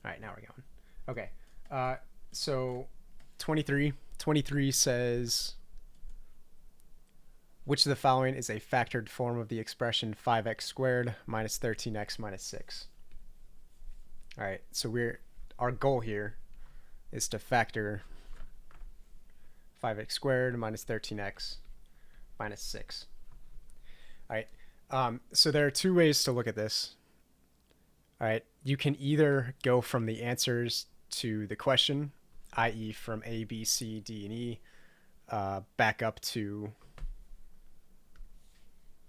All right, now we're going. Okay. So 23. 23 says, which of the following is a factored form of the expression 5x squared minus 13x minus 6? All right, so our goal here is to factor 5x squared minus 13x minus 6. All right, so there are two ways to look at this. All right, you can either go from the answers to the question, i.e. from A, B, C, D, and E, back up to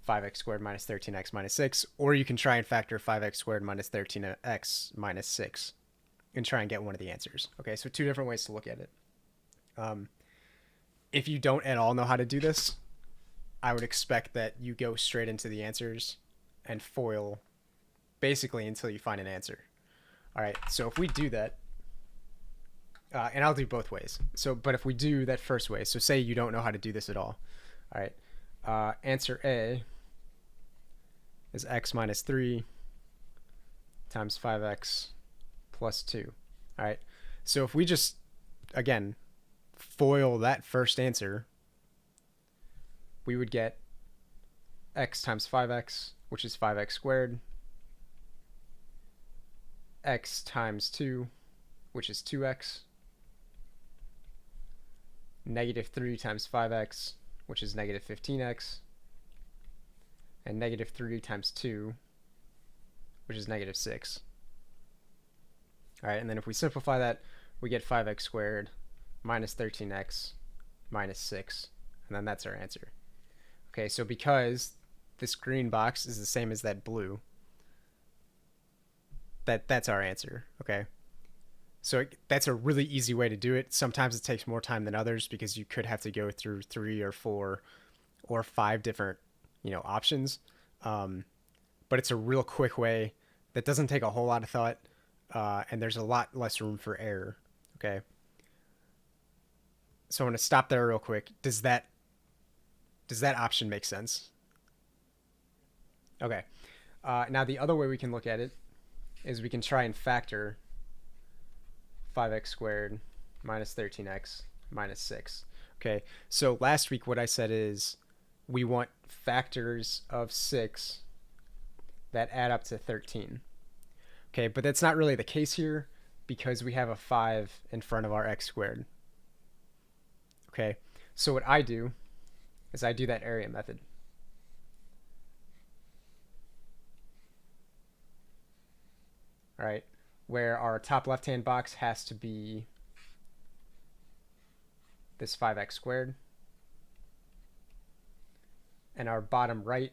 5x squared minus 13x minus 6, or you can try and factor 5x squared minus 13x minus 6 and try and get one of the answers. Okay, so two different ways to look at it. If you don't at all know how to do this, I would expect that you go straight into the answers and FOIL basically until you find an answer. All right, so if we do that, and I'll do both ways. But if we do that first way, so say you don't know how to do this at all. All right, answer A is x minus 3 times 5x plus 2. All right, so if we just, again, FOIL that first answer, we would get x times 5x, which is 5x squared, x times 2, which is 2x, negative 3 times 5x, which is negative 15x, and negative 3 times 2, which is negative 6. All right, and then if we simplify that, we get 5x squared minus 13x minus 6, and then that's our answer. Okay, so because this green box is the same as that blue, that's our answer. Okay, so that's a really easy way to do it. Sometimes it takes more time than others because you could have to go through 3 or 4 or 5 different options, but it's a real quick way that doesn't take a whole lot of thought, and there's a lot less room for error. Okay, so I'm going to stop there real quick. Does that option make sense? Okay, now the other way we can look at it is we can try and factor 5x squared minus 13x minus 6. Okay, so last week what I said is we want factors of 6 that add up to 13. Okay, but that's not really the case here because we have a 5 in front of our x squared. Okay, so what I do is I do that area method. All right, where our top left-hand box has to be this 5x squared, and our bottom right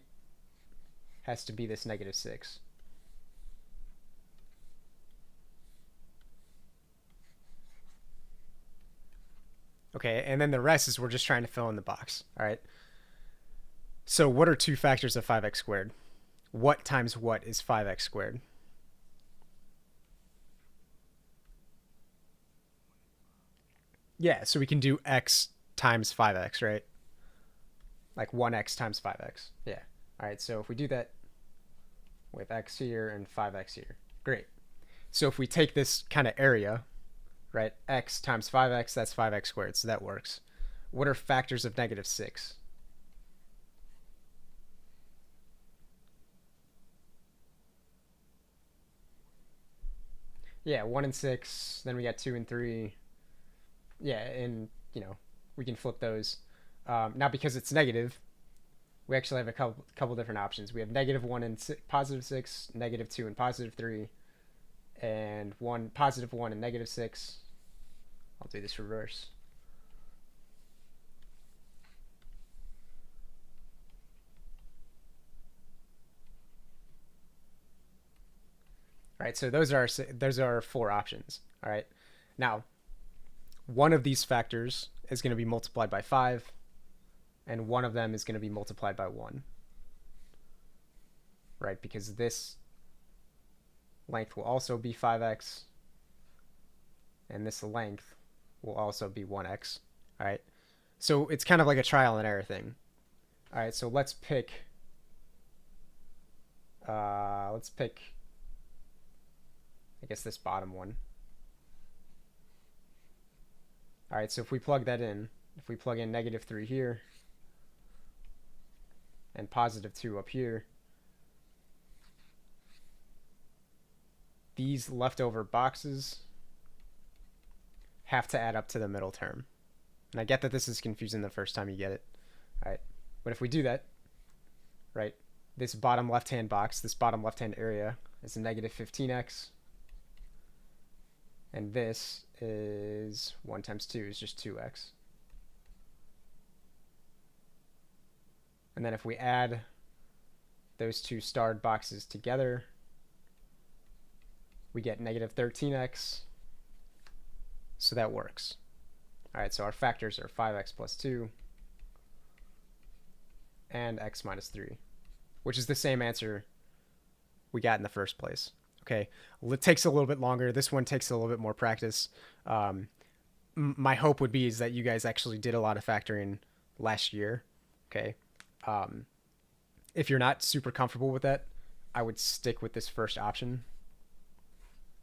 has to be this negative 6. Okay, and then the rest is we're just trying to fill in the box. All right, so what are two factors of 5x squared? What times what is 5x squared? Yeah, so we can do x times 5x, right? Like 1x times 5x. Yeah. All right, so if we do that with x here and 5x here, great. So if we take this kind of area, right, x times 5x, that's 5x squared, so that works. What are factors of negative 6? Yeah, 1 and 6, then we got 2 and 3. Yeah, and we can flip those. Now because it's negative, we actually have a couple different options. We have negative 1 and positive 6, negative 2 and positive 3, and positive 1 and negative 6. I'll do this reverse. All right, so those are 4 options. All right, now one of these factors is going to be multiplied by 5, and one of them is going to be multiplied by 1. Right, because this length will also be 5x, and this length will also be 1x. All right, so it's kind of like a trial and error thing. All right, so let's pick I guess this bottom one. All right, so if we plug that in, if we plug in -3 here and +2 up here, these leftover boxes have to add up to the middle term. And I get that this is confusing the first time you get it. All right, but if we do that, right, this bottom left-hand box, this bottom left-hand area is a -15x. And this is 1 times 2 is just 2x. And then if we add those two starred boxes together, we get -13x. So that works. All right, so our factors are 5x plus 2 and x minus 3, which is the same answer we got in the first place. Okay, well, it takes a little bit longer. This one takes a little bit more practice. My hope would be is that you guys actually did a lot of factoring last year. Okay, if you're not super comfortable with that, I would stick with this first option.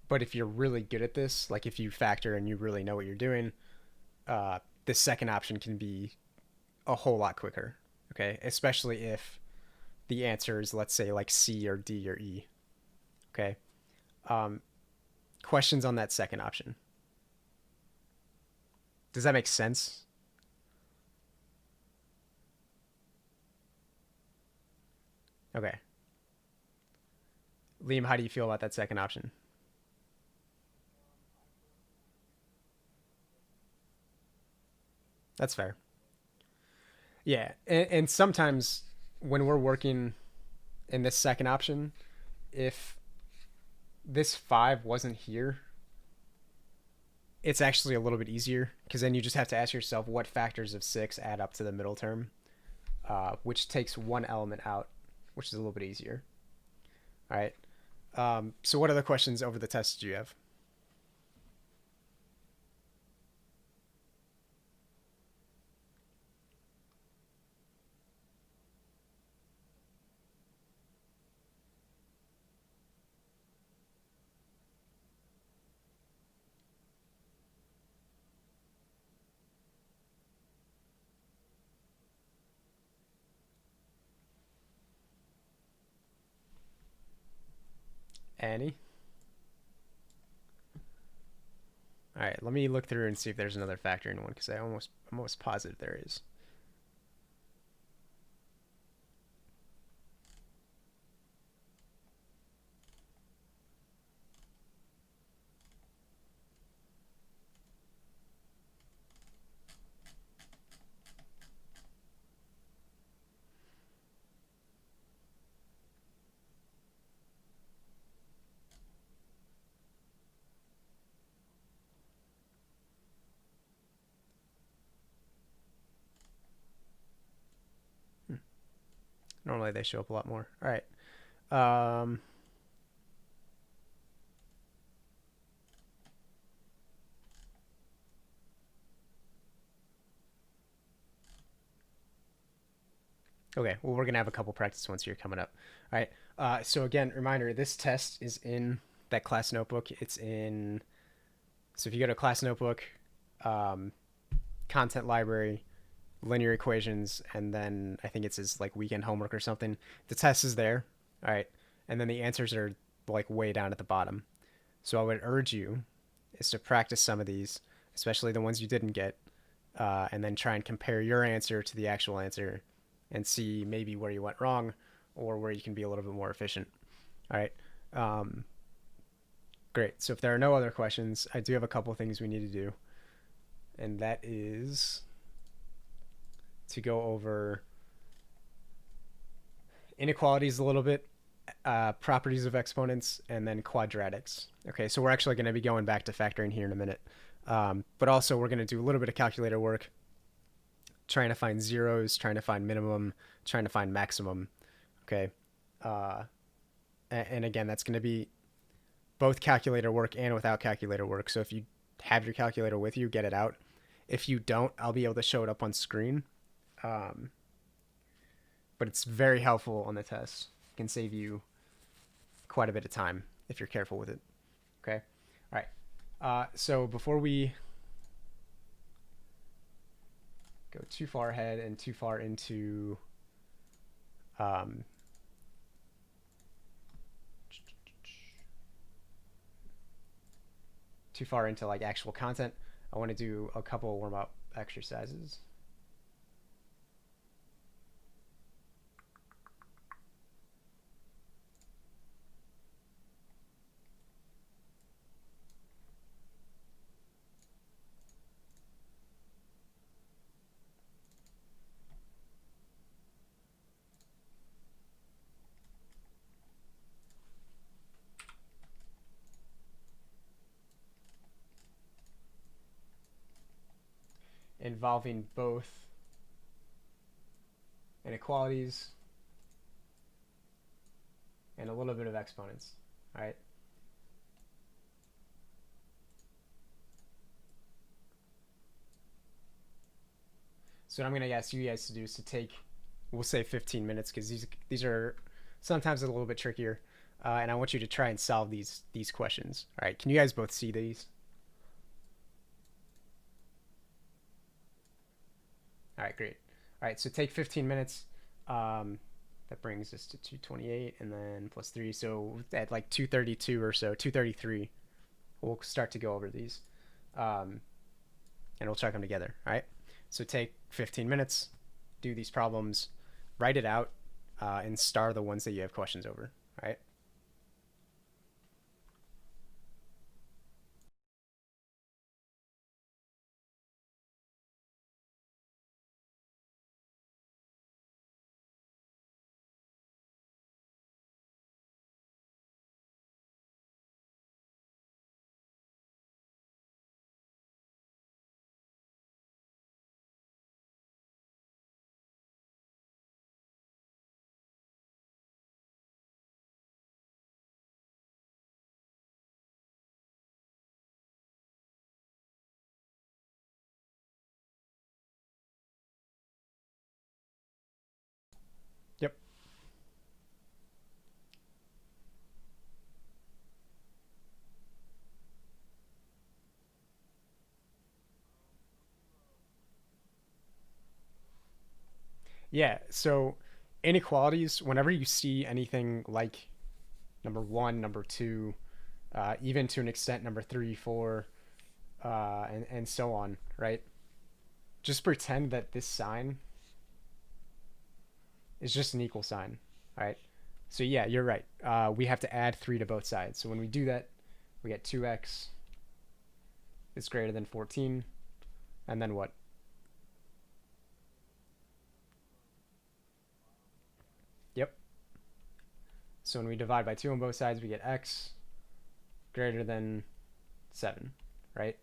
But if you're really good at this, like if you factor and you really know what you're doing, this second option can be a whole lot quicker. Okay, especially if the answer is, let's say, like C or D or E. Okay. Questions on that second option? Does that make sense? Okay. Liam, how do you feel about that second option? That's fair. Yeah, and sometimes when we're working in this second option, if this 5 wasn't here, it's actually a little bit easier because then you just have to ask yourself what factors of 6 add up to the middle term, which takes one element out, which is a little bit easier. All right. So what other questions over the test do you have? Annie? All right, let me look through and see if there's another factoring one because I'm almost positive there is. Normally they show up a lot more. All right. Okay, well, we're going to have a couple practice ones here coming up. All right. So again, reminder, this test is in that class notebook. It's in, so if you go to class notebook, content library, linear equations, and then I think it says like weekend homework or something. The test is there. All right. And then the answers are like way down at the bottom. So I would urge you is to practice some of these, especially the ones you didn't get, and then try and compare your answer to the actual answer and see maybe where you went wrong or where you can be a little bit more efficient. All right. Great. So if there are no other questions, I do have a couple things we need to do. And that is to go over inequalities a little bit, properties of exponents, and then quadratics. Okay, so we're actually going to be going back to factoring here in a minute. But also we're going to do a little bit of calculator work, trying to find zeros, trying to find minimum, trying to find maximum. Okay. And again, that's going to be both calculator work and without calculator work. So if you have your calculator with you, get it out. If you don't, I'll be able to show it up on screen. But it's very helpful on the test. It can save you quite a bit of time if you're careful with it. Okay. All right. So before we go too far ahead and too far into um, like actual content, I want to do a couple warm-up exercises. Involving both inequalities and a little bit of exponents. All right. So what I'm going to ask you guys to do is to take, we'll say 15 minutes, because these are sometimes a little bit trickier, and I want you to try and solve these questions. All right. Can you guys both see these? All right, great. All right, so take 15 minutes. That brings us to 228, and then plus 3. So at like 232 or so, 233, we'll start to go over these. And we'll check them together. All right. So take 15 minutes, do these problems, write it out, and star the ones that you have questions over. All right. Yep. Yeah. So inequalities, whenever you see anything like number 1, number 2, even to an extent number 3, 4, and so on, right? Just pretend that this sign is just an equal sign, right? So yeah, you're right. We have to add 3 to both sides. So when we do that, we get 2x is greater than 14. And then what? Yep. So when we divide by 2 on both sides, we get x greater than 7, right?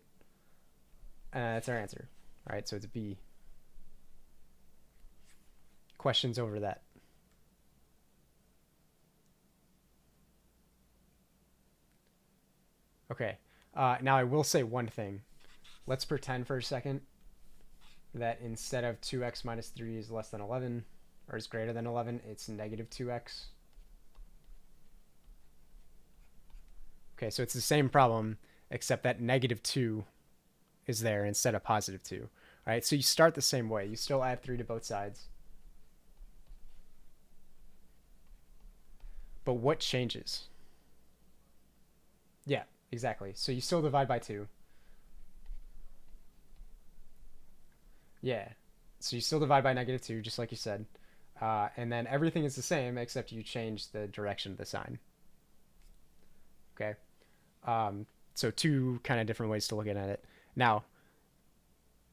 That's our answer. All right, so it's B. Questions over that? Okay. Now I will say one thing. Let's pretend for a second that instead of 2x minus 3 is less than 11, or is greater than 11, it's negative 2x. Okay, so it's the same problem, except that negative 2 is there instead of positive 2. All right, so you start the same way. You still add 3 to both sides. But what changes? Yeah, exactly. So you still divide by 2. Yeah. So you still divide by negative 2, just like you said. And then everything is the same except you change the direction of the sign. Okay. So 2 kind of different ways to look at it. Now,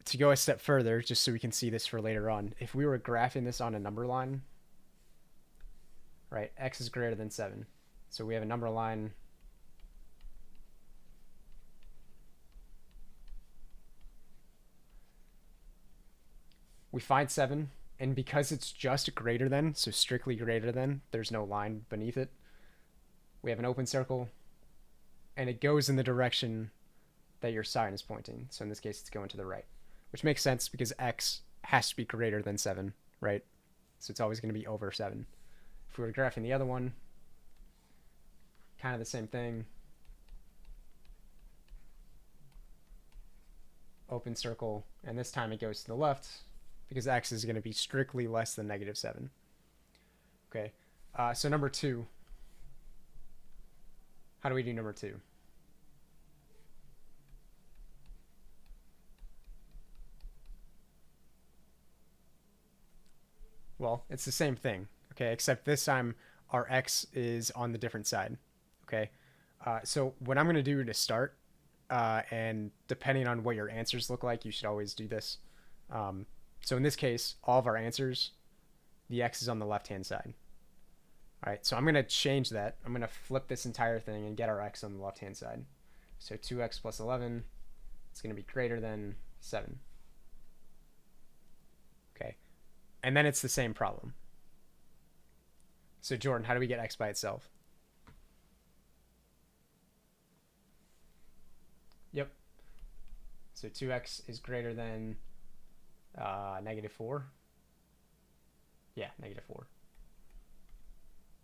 to go a step further, just so we can see this for later on, if we were graphing this on a number line, right, x is greater than 7. So we have a number line. We find 7, and because it's just greater than, so strictly greater than, there's no line beneath it, we have an open circle, and it goes in the direction that your sign is pointing. So in this case, it's going to the right, which makes sense because x has to be greater than 7, right? So it's always going to be over 7. If we were graphing the other one, kind of the same thing. open circle, and this time it goes to the left because x is going to be strictly less than -7. Okay, so number 2. How do we do number 2? Well, it's the same thing, okay, except this time our x is on the different side, okay? So what I'm going to do to start, and depending on what your answers look like, you should always do this. So in this case, all of our answers, the x is on the left-hand side. All right, so I'm going to change that. I'm going to flip this entire thing and get our x on the left-hand side. So 2x plus 11 is going to be greater than 7. Okay, and then it's the same problem. So Jordan, how do we get x by itself? Yep. So 2x is greater than -4. Yeah, -4.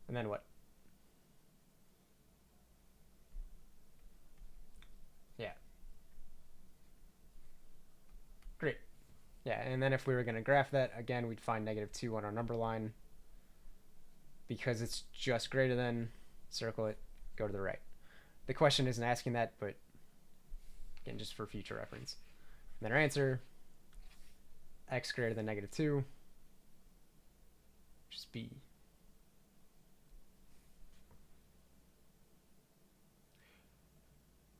And then what? Yeah. Great. Yeah, and then if we were going to graph that, again, we'd find -2 on our number line. Because it's just greater than, circle it, go to the right. The question isn't asking that, but again, just for future reference. And then our answer, x greater than -2, which is B.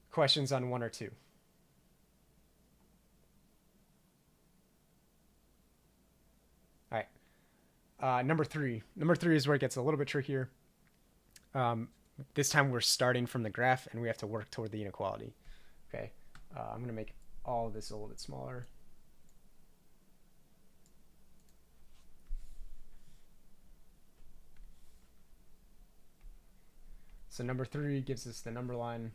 Questions on 1 or 2? All right. Number 3. Number 3 is where it gets a little bit trickier. This time we're starting from the graph, and we have to work toward the inequality. Okay. I'm going to make all of this a little bit smaller. So number 3 gives us the number line.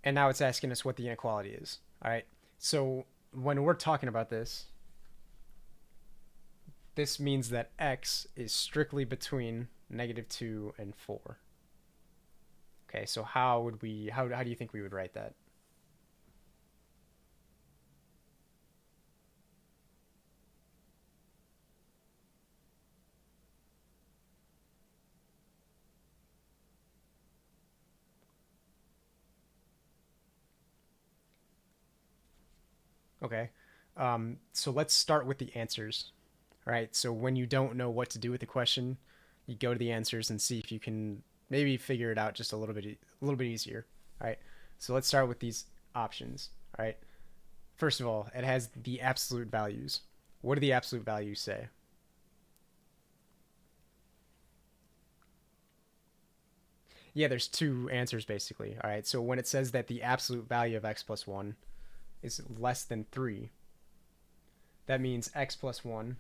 And now it's asking us what the inequality is. All right. So when we're talking about this, this means that x is strictly between -2 and 4. Okay, so how do you think we would write that? Okay, so let's start with the answers. All right, so when you don't know what to do with the question, you go to the answers and see if you can maybe figure it out just a little bit easier. All right, so let's start with these options. All right, first of all, it has the absolute values. What do the absolute values say? Yeah, there's 2 answers basically. All right, so when it says that the absolute value of x plus 1 is less than 3, that means x plus 1.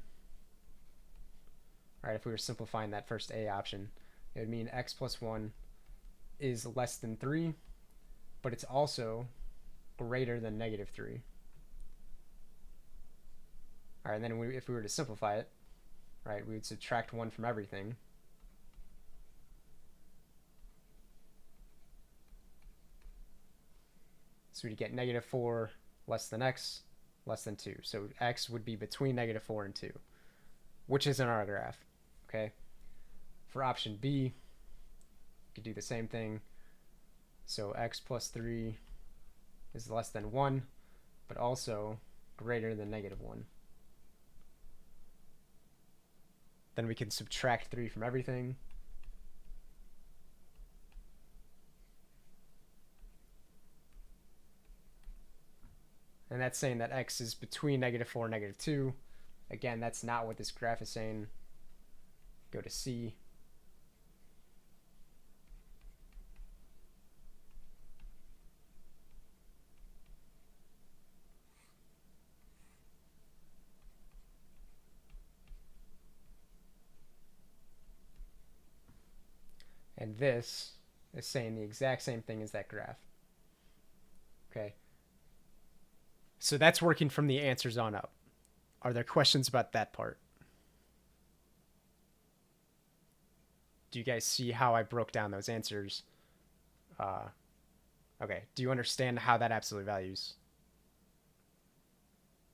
All right, if we were simplifying that first A option, it would mean x plus 1 is less than 3, but it's also greater than -3. All right, and then if we were to simplify it, right, we would subtract 1 from everything. So we'd get -4 less than x less than 2. So x would be between -4 and 2, which is in our graph. Okay. For option B, you could do the same thing. So x plus 3 is less than 1, but also greater than -1. Then we can subtract 3 from everything. And that's saying that x is between -4 and -2. Again, that's not what this graph is saying. Go to C. And this is saying the exact same thing as that graph. Okay. So that's working from the answers on up. Are there questions about that part? Do you guys see how I broke down those answers? Okay. Do you understand how that absolute values?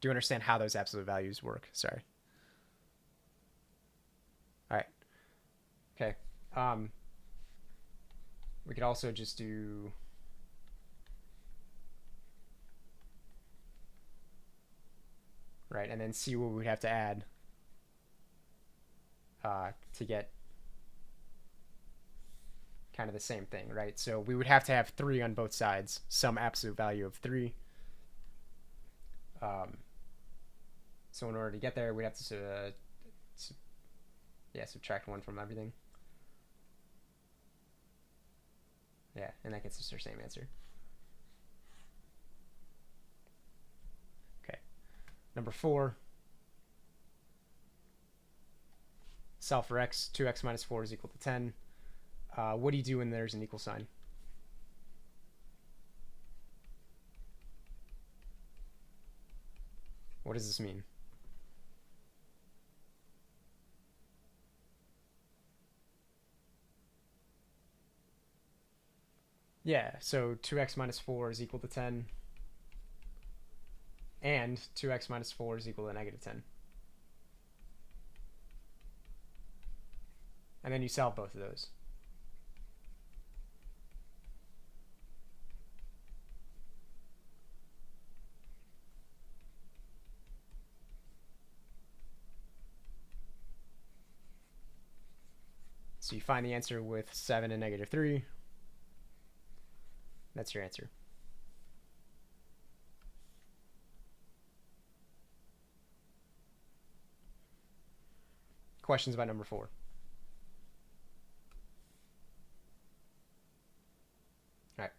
Do you understand how those absolute values work? Sorry. All right. Okay. We could also just do right, and then see what we'd have to add to get kind of the same thing, right? So we would have to have 3 on both sides, some absolute value of 3. So in order to get there, we'd have to subtract 1 from everything. Yeah, and that gets us our same answer. Okay. Number 4. Solve for x. 2x minus 4 is equal to 10. What do you do when there's an equal sign? What does this mean? Yeah, so 2x minus 4 is equal to 10. And 2x minus 4 is equal to negative 10. And then you solve both of those. So you find the answer with 7 and negative 3. That's your answer. Questions about number 4? All right.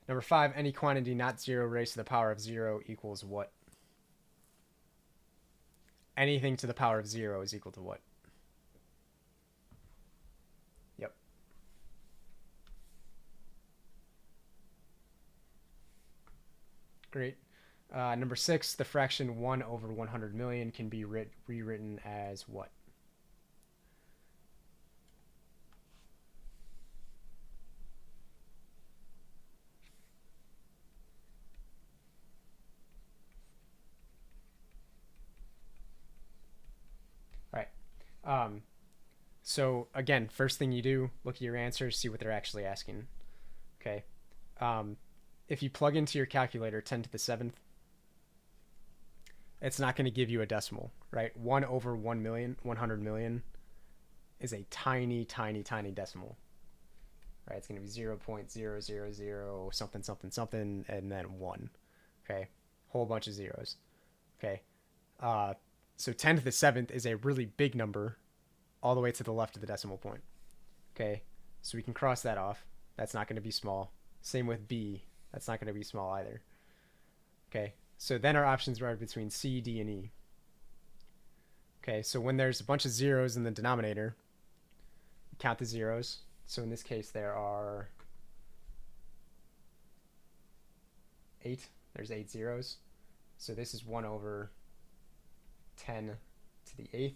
Number 5, any quantity not 0 raised to the power of 0 equals what? Anything to the power of 0 is equal to what? Yep. Great. Number 6, the fraction 1 over 100 million can be rewritten as what? All right. So again, first thing you do, look at your answers, see what they're actually asking. Okay. If you plug into your calculator 10 to the 7th, it's not going to give you a decimal, right? 1 over 1 million, 100 million is a tiny, tiny, tiny decimal, right? It's going to be 0.000 something, something, something, and then 1. Okay. Whole bunch of zeros. Okay. So 10 to the 7th is a really big number all the way to the left of the decimal point. Okay. So we can cross that off. That's not going to be small. Same with B. That's not going to be small either. Okay. So then our options are between C, D, and E. Okay. So when there's a bunch of zeros in the denominator, count the zeros. So in this case, there are 8. There's 8 zeros. So this is 1 over 10 to the 8th.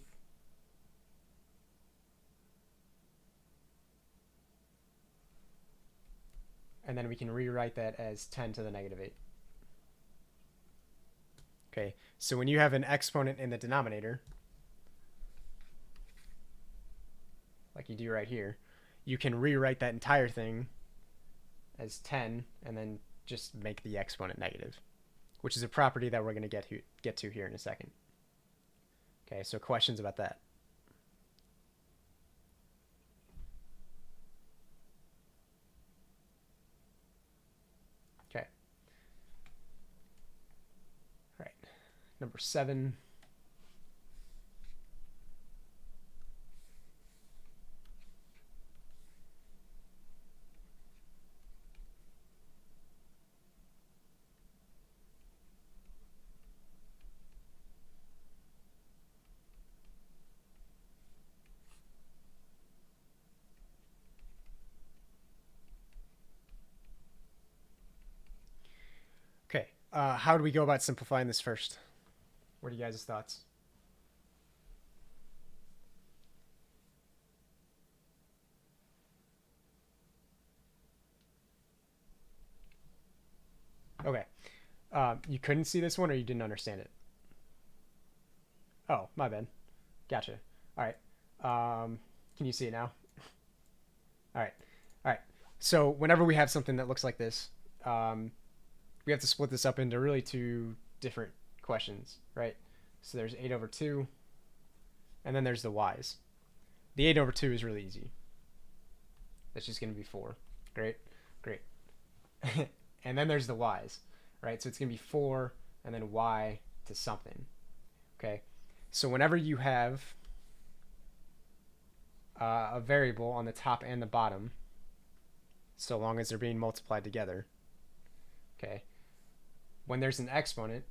And then we can rewrite that as 10 to the negative 8. Okay, so when you have an exponent in the denominator, like you do right here, you can rewrite that entire thing as 10 and then just make the exponent negative, which is a property that we're going to get to here in a second. Okay, so questions about that? Okay. All right. Number 7. Okay, How do we go about simplifying this first? What are you guys' thoughts? Okay. You couldn't see this one, or you didn't understand it? Oh, my bad. Gotcha. All right. Can you see it now? All right. All right. So whenever we have something that looks like this, we have to split this up into really two different questions, right? So there's 8 over 2, and then there's the y's. The 8 over 2 is really easy. That's just going to be 4. Great. Great. And then there's the y's, right? So it's going to be 4 and then y to something. Okay? So whenever you have a variable on the top and the bottom, so long as they're being multiplied together, okay, when there's an exponent,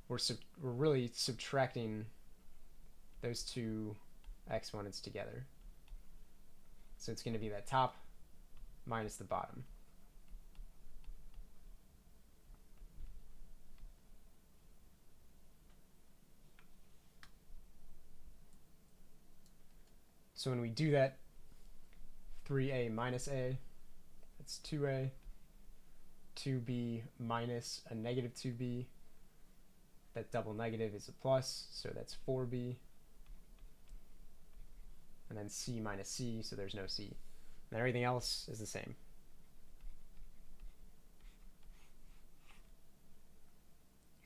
we're really subtracting those two exponents together. So it's going to be that top minus the bottom. So when we do that, 3a minus a, that's 2a, 2b minus a negative 2b, that double negative is a plus, so that's 4b, and then c minus c, so there's no c. And everything else is the same.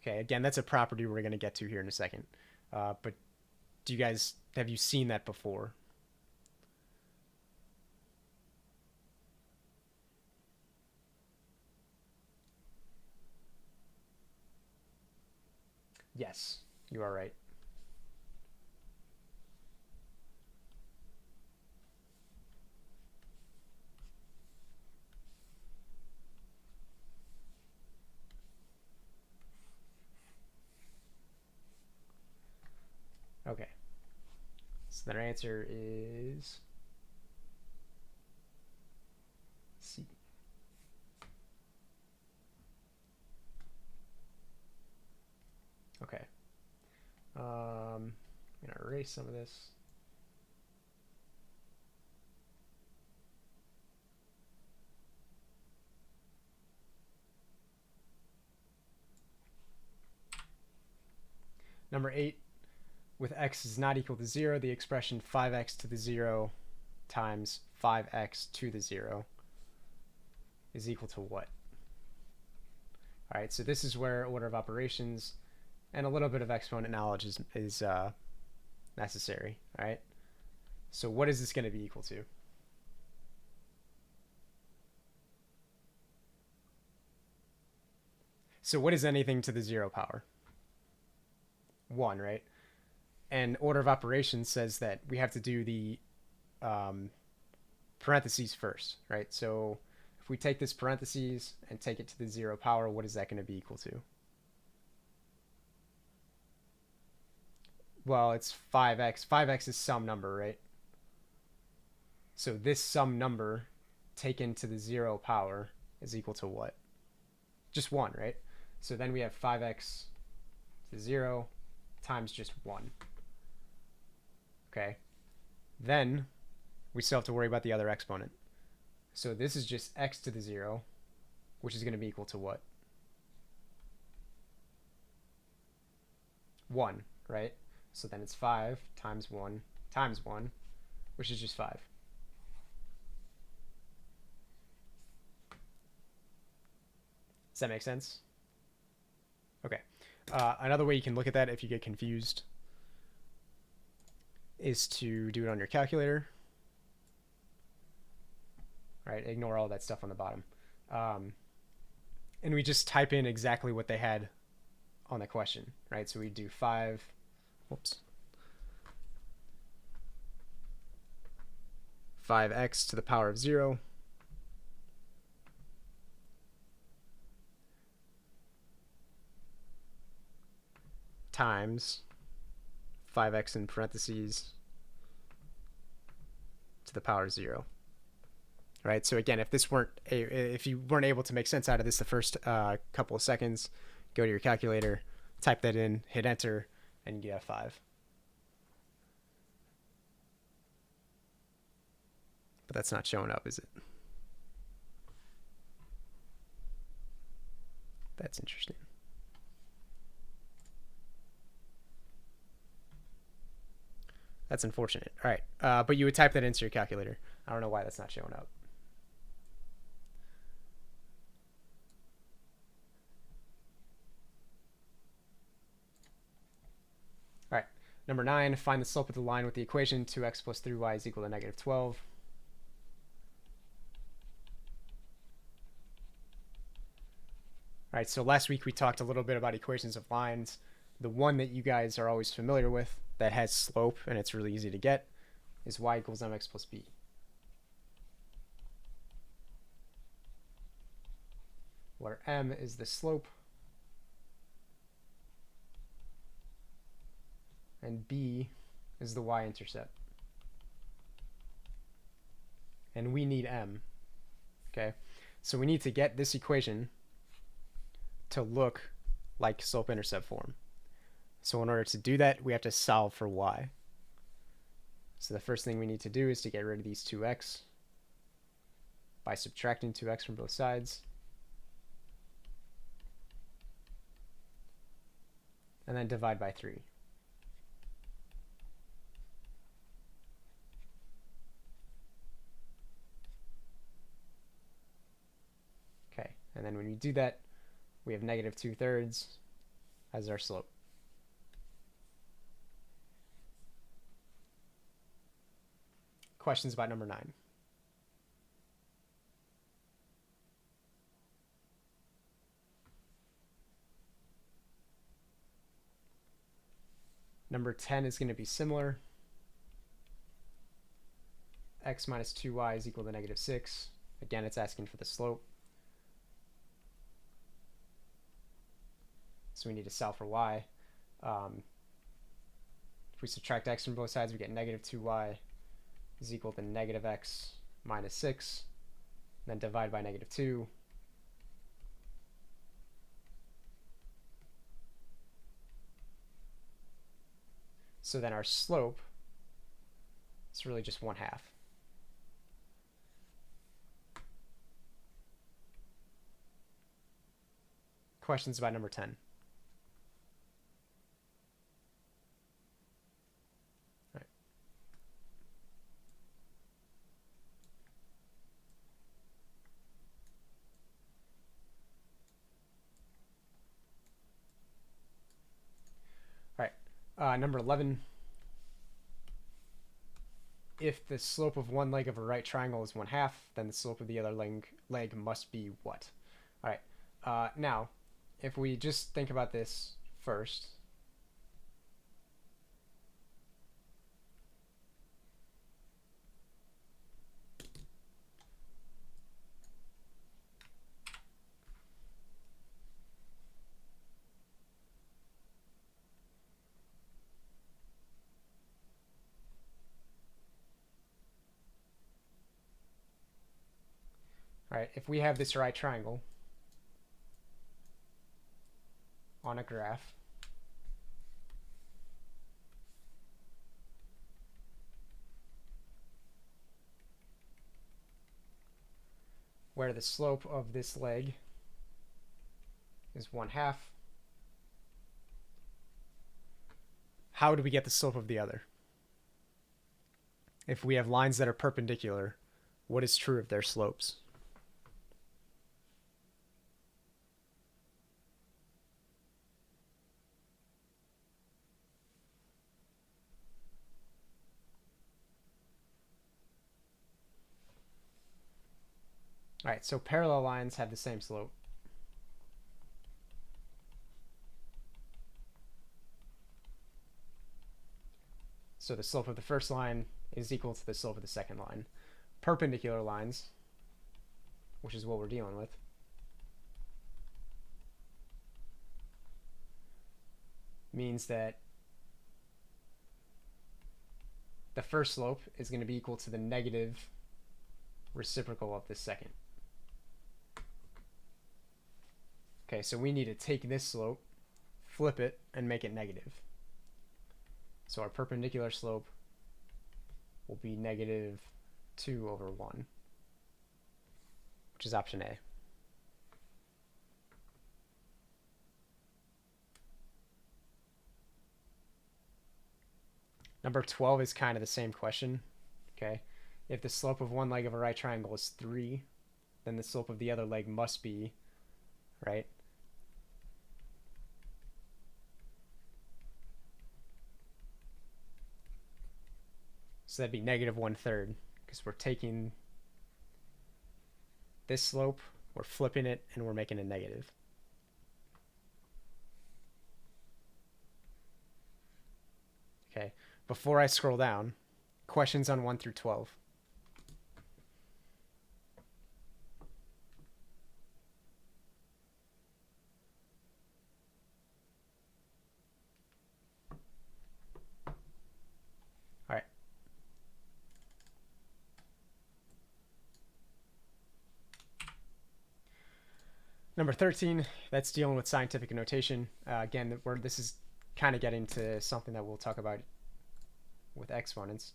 Okay, again, that's a property we're going to get to here in a second. But have you seen that before? Yes, you are right. Okay. So then our answer is C. Okay. I'm going to erase some of this. Number 8, with x is not equal to 0, the expression 5x to the 0 times 5x to the 0 is equal to what? All right, so this is where order of operations and a little bit of exponent knowledge is necessary. All right, so what is this going to be equal to? So what is anything to the 0 power? 1, right? And order of operations says that we have to do the parentheses first, right? So if we take this parentheses and take it to the 0 power, what is that going to be equal to? Well, it's 5x. 5x is some number, right? So this some number taken to the 0 power is equal to what? Just 1, right? So then we have 5x to 0 times just 1. Okay. Then we still have to worry about the other exponent. So this is just x to the 0, which is going to be equal to what? 1, right? So then it's 5 times 1 times 1, which is just 5. Does that make sense? Okay. Another way you can look at that if you get confused is to do it on your calculator. Right, ignore all that stuff on the bottom. And we just type in exactly what they had on the question, right? So we do 5x to the power of 0 times 5x in parentheses to the power of 0. right? So again, if you weren't able to make sense out of this the first couple of seconds, go to your calculator, type that in, hit enter, and you get 5. But that's not showing up, is it? That's interesting. That's unfortunate. All right, but you would type that into your calculator. I don't know why that's not showing up. All right, number 9, find the slope of the line with the equation 2x plus 3y is equal to negative 12. All right, so last week we talked a little bit about equations of lines. The one that you guys are always familiar with that has slope, and it's really easy to get, is y equals mx plus b. Where m is the slope and b is the y-intercept. And we need m, okay? So we need to get this equation to look like slope-intercept form. So in order to do that, we have to solve for y. So the first thing we need to do is to get rid of these 2x by subtracting 2x from both sides. And then divide by 3. Okay, and then when you do that, we have negative 2/3 as our slope. Questions about number 9? Number 10 is going to be similar. X minus 2y is equal to negative 6. Again, it's asking for the slope. So we need to solve for y. If we subtract x from both sides, we get negative 2y is equal to negative x minus 6. Then divide by negative 2. So then our slope is really just 1/2. Questions about number 10? All right. All right. Number 11. If the slope of one leg of a right triangle is 1/2, then the slope of the other leg must be what? All right. Now, if we just think about this first. All right, if we have this right triangle on a graph, where the slope of this leg is 1/2, how do we get the slope of the other? If we have lines that are perpendicular, what is true of their slopes? All right, so parallel lines have the same slope. So the slope of the first line is equal to the slope of the second line. Perpendicular lines, which is what we're dealing with, means that the first slope is going to be equal to the negative reciprocal of the second. Okay, so we need to take this slope, flip it, and make it negative. So our perpendicular slope will be negative 2 over 1, which is option A. Number 12 is kind of the same question. Okay, if the slope of one leg of a right triangle is 3, then the slope of the other leg must be, right? So that'd be negative 1/3, because we're taking this slope, we're flipping it, and we're making it negative. Okay, before I scroll down, questions on 1 through 12. All right. Number 13, that's dealing with scientific notation. Again, this is kind of getting to something that we'll talk about with exponents.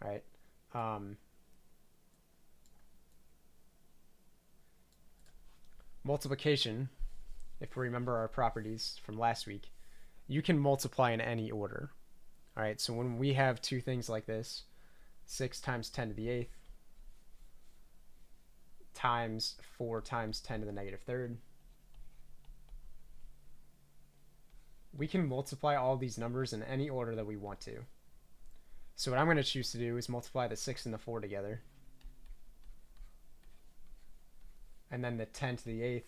All right. Multiplication, if we remember our properties from last week, you can multiply in any order. All right, so when we have two things like this, 6 times 10 to the 8th times 4 times 10 to the negative third, we can multiply all these numbers in any order that we want to. So what I'm going to choose to do is multiply the 6 and the 4 together, and then the 10 to the 8th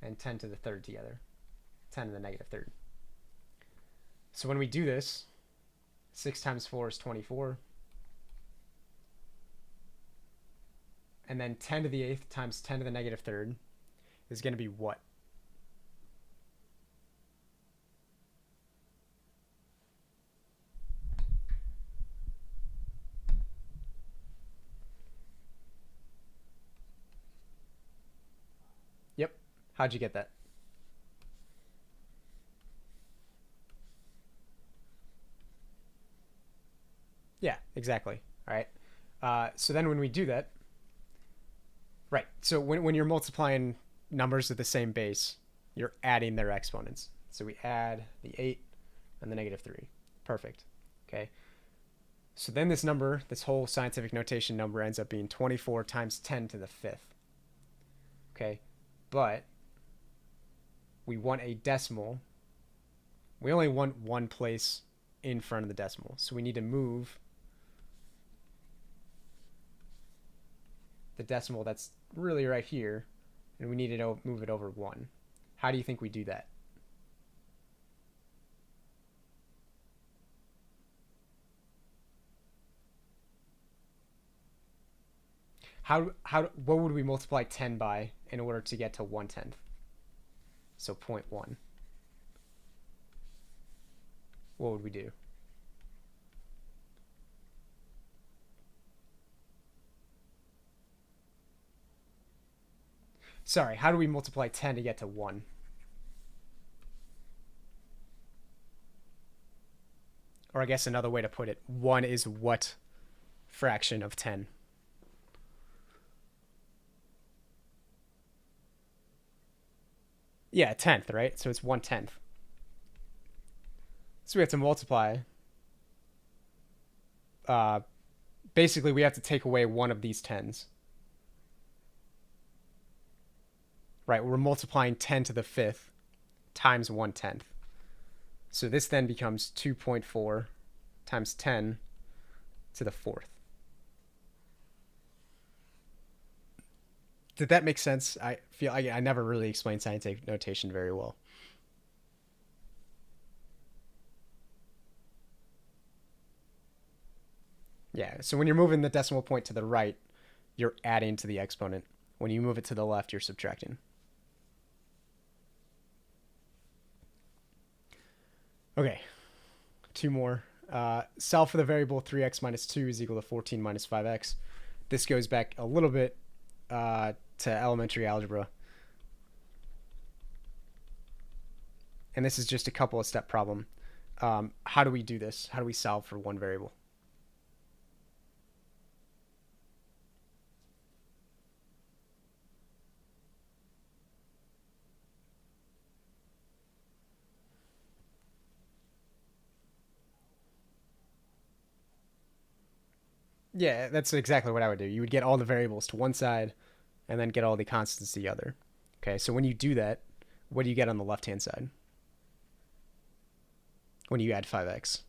and 10 to the third together, 10 to the negative third. So when we do this, 6 times 4 is 24. And then 10 to the 8th times 10 to the negative third is going to be what? Yep. How'd you get that? Yeah, exactly. All right. So then when we do that, right, so when you're multiplying numbers with the same base, you're adding their exponents. So we add the 8 and the negative 3. Perfect. Okay. So then this number, this whole scientific notation number, ends up being 24 times 10 to the 5th. Okay. But we want a decimal. We only want one place in front of the decimal. So we need to move the decimal that's really right here, and we need to move it over 1. How do you think we do that? What would we multiply 10 by in order to get to 1/10? So 0.1. What would we do? Sorry, how do we multiply 10 to get to 1? Or I guess another way to put it, 1 is what fraction of 10? Yeah, 1/10, right? So it's 1/10. So we have to multiply. Basically, we have to take away one of these 10s. Right, we're multiplying 10 to the 5th times 1/10. So this then becomes 2.4 times 10 to the 4th. Did that make sense? I feel I never really explained scientific notation very well. Yeah, so when you're moving the decimal point to the right, you're adding to the exponent. When you move it to the left, you're subtracting. Okay, 2 more. Solve for the variable 3x minus 2 is equal to 14 minus 5x. This goes back a little bit to elementary algebra. And this is just a couple of step problem. How do we do this? How do we solve for one variable? Yeah, that's exactly what I would do. You would get all the variables to one side and then get all the constants to the other. Okay, so when you do that, what do you get on the left-hand side? When you add 5x.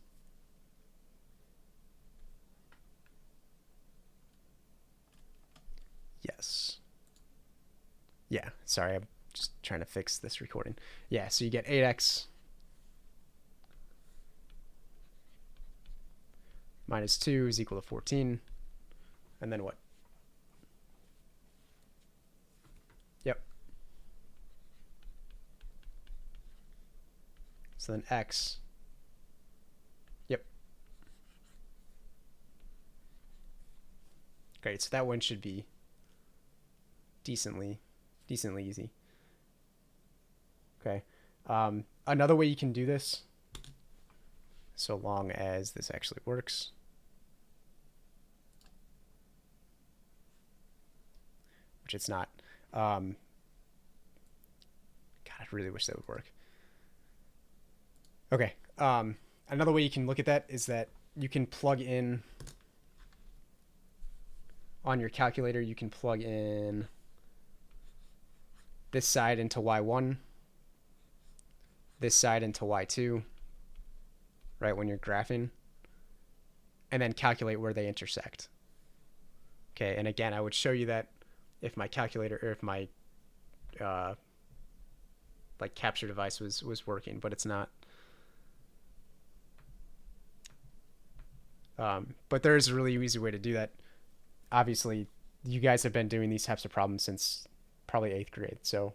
Yes. Yeah, sorry, I'm just trying to fix this recording. Yeah, so you get 8x minus 2 is equal to 14. And then what? Yep. So then x. Yep. Great, so that one should be decently easy. Okay. Another way you can do this, so long as this actually works, which it's not. God, I really wish that would work. Okay. Another way you can look at that is that you can plug in on your calculator, you can plug in this side into y1, this side into y2, right, when you're graphing, and then calculate where they intersect. Okay, and again, I would show you that if my calculator, or if my like capture device was working, but it's not. But there's a really easy way to do that. Obviously, you guys have been doing these types of problems since probably 8th grade, so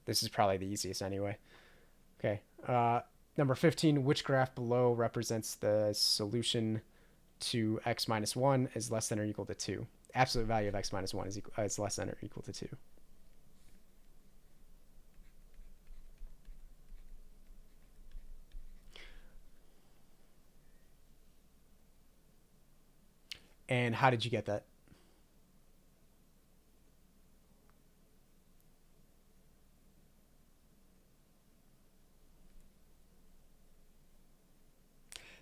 this is probably the easiest anyway. Okay, number 15, which graph below represents the solution to x minus 1 is less than or equal to 2? Absolute value of x minus 1 is less than or equal to 2. And how did you get that?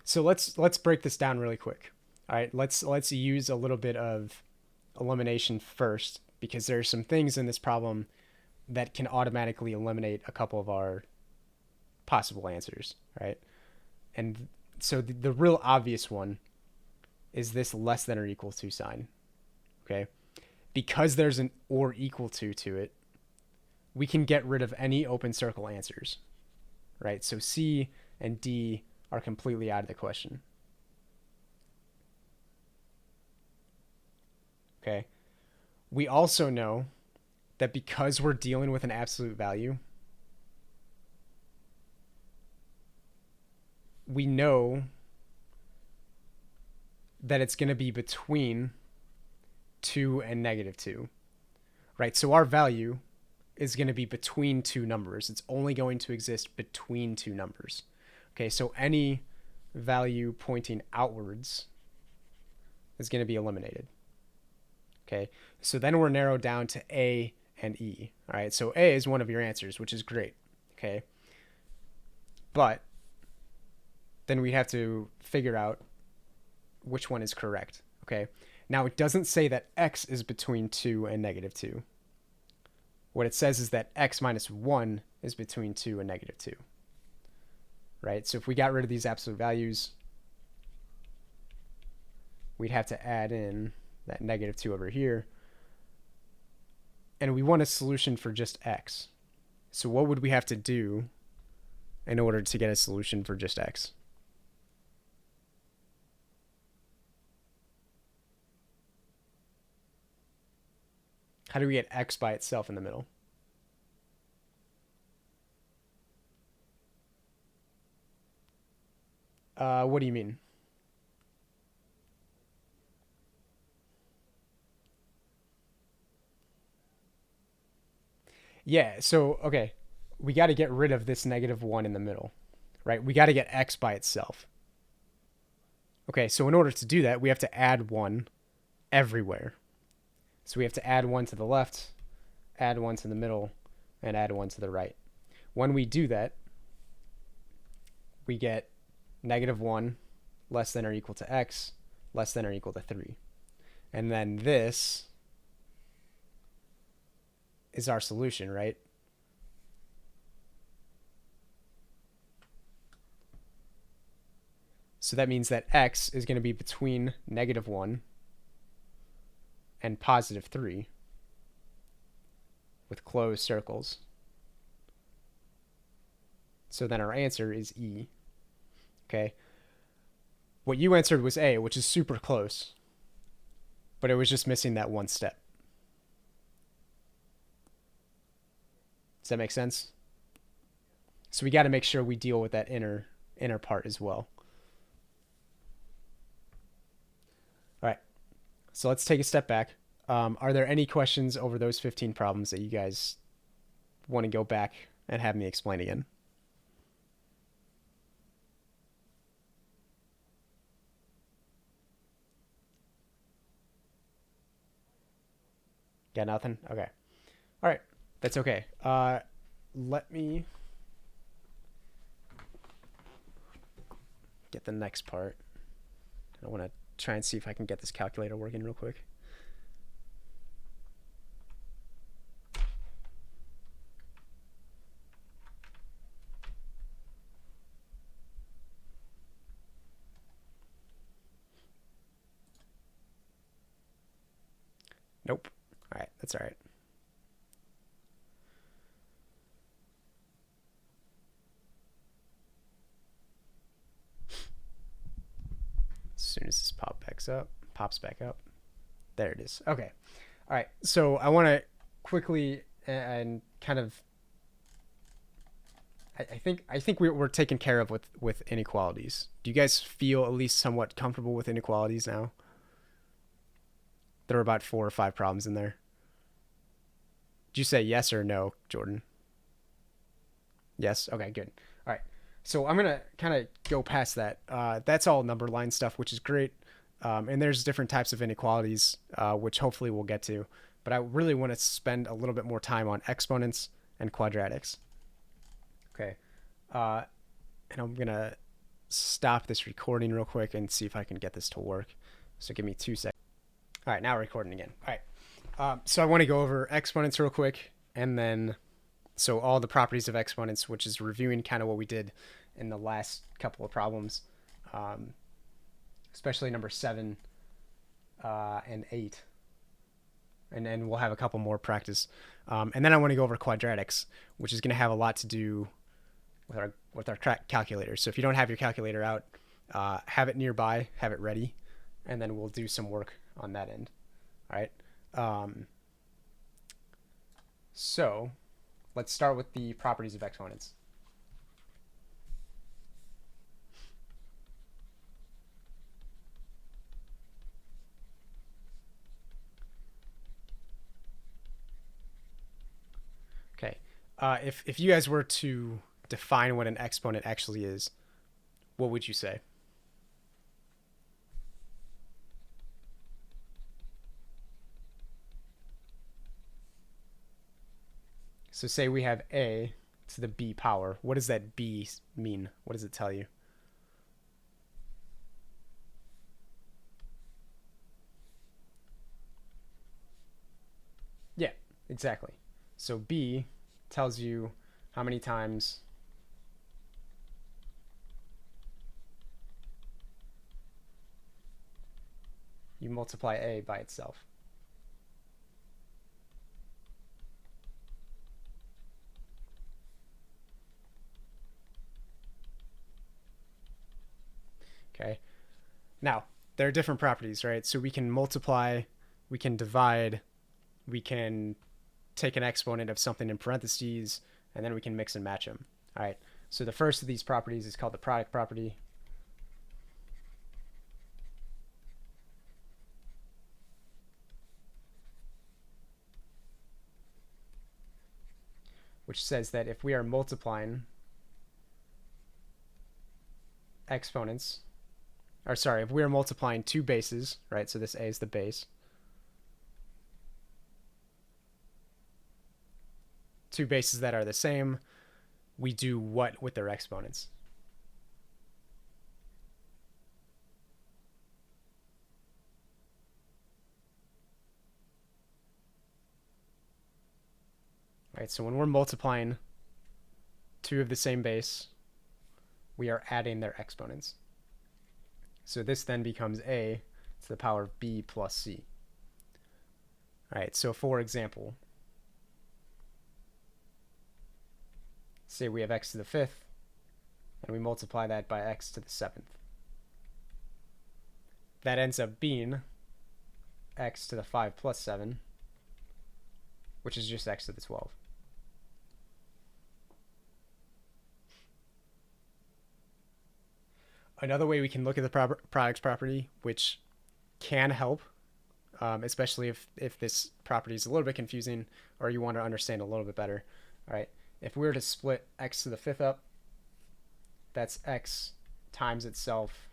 So let's break this down really quick. All right, let's use a little bit of elimination first, because there are some things in this problem that can automatically eliminate a couple of our possible answers, right? And so the real obvious one is this less than or equal to sign, okay? Because there's an or equal to it, we can get rid of any open circle answers, right? So C and D are completely out of the question. Okay. We also know that because we're dealing with an absolute value, we know that it's going to be between 2 and negative 2, right? So our value is going to be between two numbers. It's only going to exist between two numbers. Okay, so any value pointing outwards is going to be eliminated. Okay, so then we're narrowed down to A and E. All right, so A is one of your answers, which is great. Okay, but then we have to figure out which one is correct. Okay, now it doesn't say that X is between 2 and negative 2. What it says is that X minus 1 is between 2 and negative 2. Right, so if we got rid of these absolute values, we'd have to add in that negative 2 over here. And we want a solution for just X. So what would we have to do in order to get a solution for just X? How do we get X by itself in the middle? What do you mean? Yeah, so, okay. We got to get rid of this -1 in the middle, right? We got to get x by itself. Okay, so in order to do that, we have to add 1 everywhere. So we have to add 1 to the left, add 1 to the middle, and add 1 to the right. When we do that, we get -1 less than or equal to x less than or equal to 3. And then this is our solution, right? So that means that x is going to be between -1 and +3 with closed circles. So then our answer is E. Okay. What you answered was A, which is super close, but it was just missing that one step. Does that make sense? So we got to make sure we deal with that inner part as well. All right. So let's take a step back. Are there any questions over those 15 problems that you guys want to go back and have me explain again? Got nothing? Okay. All right. That's okay. Let me get the next part. I want to try and see if I can get this calculator working real quick. Nope. All right. That's all right. As soon as this pops back up. There it is. Okay. All right. So I want to quickly and kind of I think we're taken care of with inequalities. Do you guys feel at least somewhat comfortable with inequalities now? There are about 4 or 5 problems in there. Did you say yes or no, Jordan? Yes. Okay. Good. All right. So I'm gonna kind of go past that. That's all number line stuff, which is great. And there's different types of inequalities, which hopefully we'll get to. But I really want to spend a little bit more time on exponents and quadratics. Okay. And I'm gonna stop this recording real quick and see if I can get this to work. So give me 2 seconds. All right, now we're recording again. All right. So I want to go over exponents real quick, and then so all the properties of exponents, which is reviewing kind of what we did in the last couple of problems, especially number 7 and 8. And then we'll have a couple more practice. And then I want to go over quadratics, which is going to have a lot to do with our calculator. So if you don't have your calculator out, have it nearby, have it ready, and then we'll do some work on that end. All right. So let's start with the properties of exponents. Okay. If you guys were to define what an exponent actually is, what would you say? So say we have a to the b power. What does that b mean? What does it tell you? Yeah, exactly. So b tells you how many times you multiply a by itself. Okay. Now, there are different properties, right? So we can multiply, we can divide, we can take an exponent of something in parentheses, and then we can mix and match them. All right. So the first of these properties is called the product property. which says that if we are multiplying exponents, or sorry, if we are multiplying two bases, right, so this a is the base, two bases that are the same, we do what with their exponents? Right, so when we're multiplying two of the same base, we are adding their exponents. So this then becomes a to the power of b plus c. All right, so for example, say we have x to the fifth, and we multiply that by x to the seventh. That ends up being x to the 5 plus 7, which is just x to the 12. Another way we can look at the products property, which can help, especially if this property is a little bit confusing or you want to understand a little bit better. All right, if we were to split x to the fifth up, that's x times itself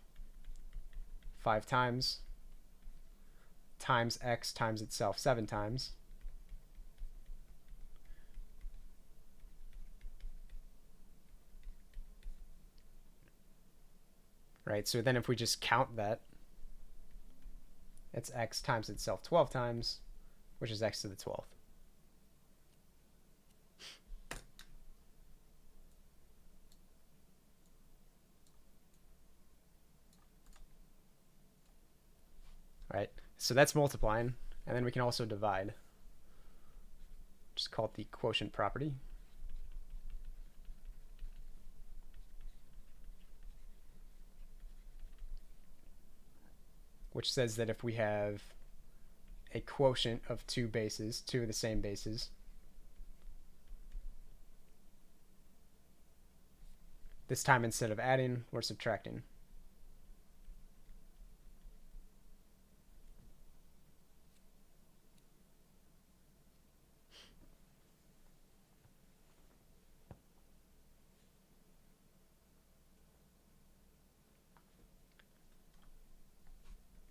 5 times x times itself 7 times. Right, so then if we just count that, it's x times itself 12 times, which is x to the 12th. Right, so that's multiplying, and then we can also divide. Just call it the quotient property. Which says that if we have a quotient of two bases, two of the same bases, this time instead of adding, we're subtracting.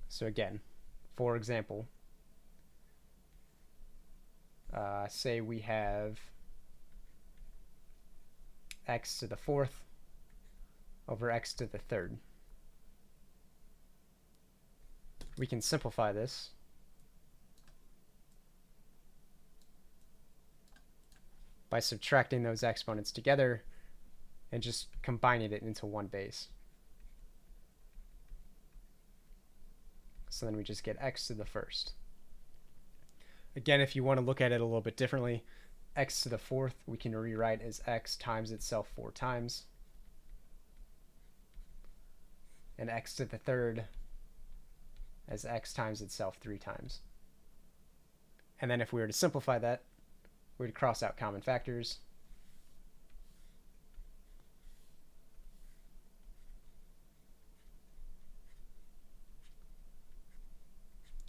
So again, for example, say we have x to the fourth over x to the third. We can simplify this by subtracting those exponents together and just combining it into one base. So then we just get x to the first. Again, if you want to look at it a little bit differently, x to the fourth we can rewrite as x times itself 4 times. And x to the third as x times itself 3 times. And then if we were to simplify that, we'd cross out common factors.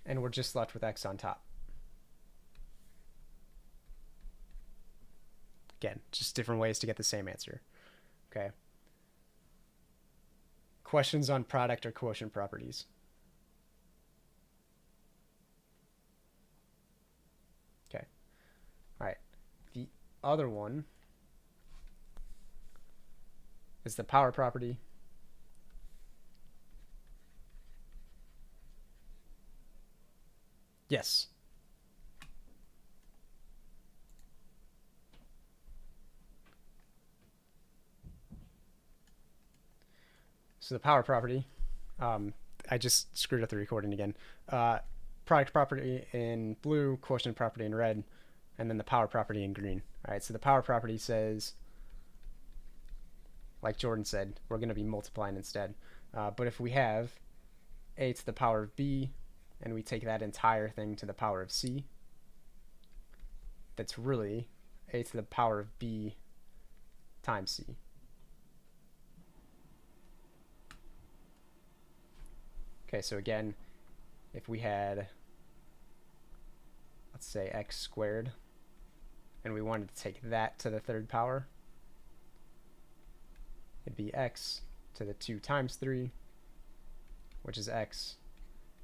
And we're just left with x on top. Again, just different ways to get the same answer. Okay. Questions on product or quotient properties? Okay. All right. The other one is the power property. Yes. So the power property, I just screwed up the recording again. Product property in blue, quotient property in red, and then the power property in green. All right, so the power property says, like Jordan said, we're going to be multiplying instead. But if we have a to the power of b, and we take that entire thing to the power of c, that's really a to the power of b times c. Okay, so again, if we had, let's say, x squared, and we wanted to take that to the third power, it'd be x to the 2 times 3, which is x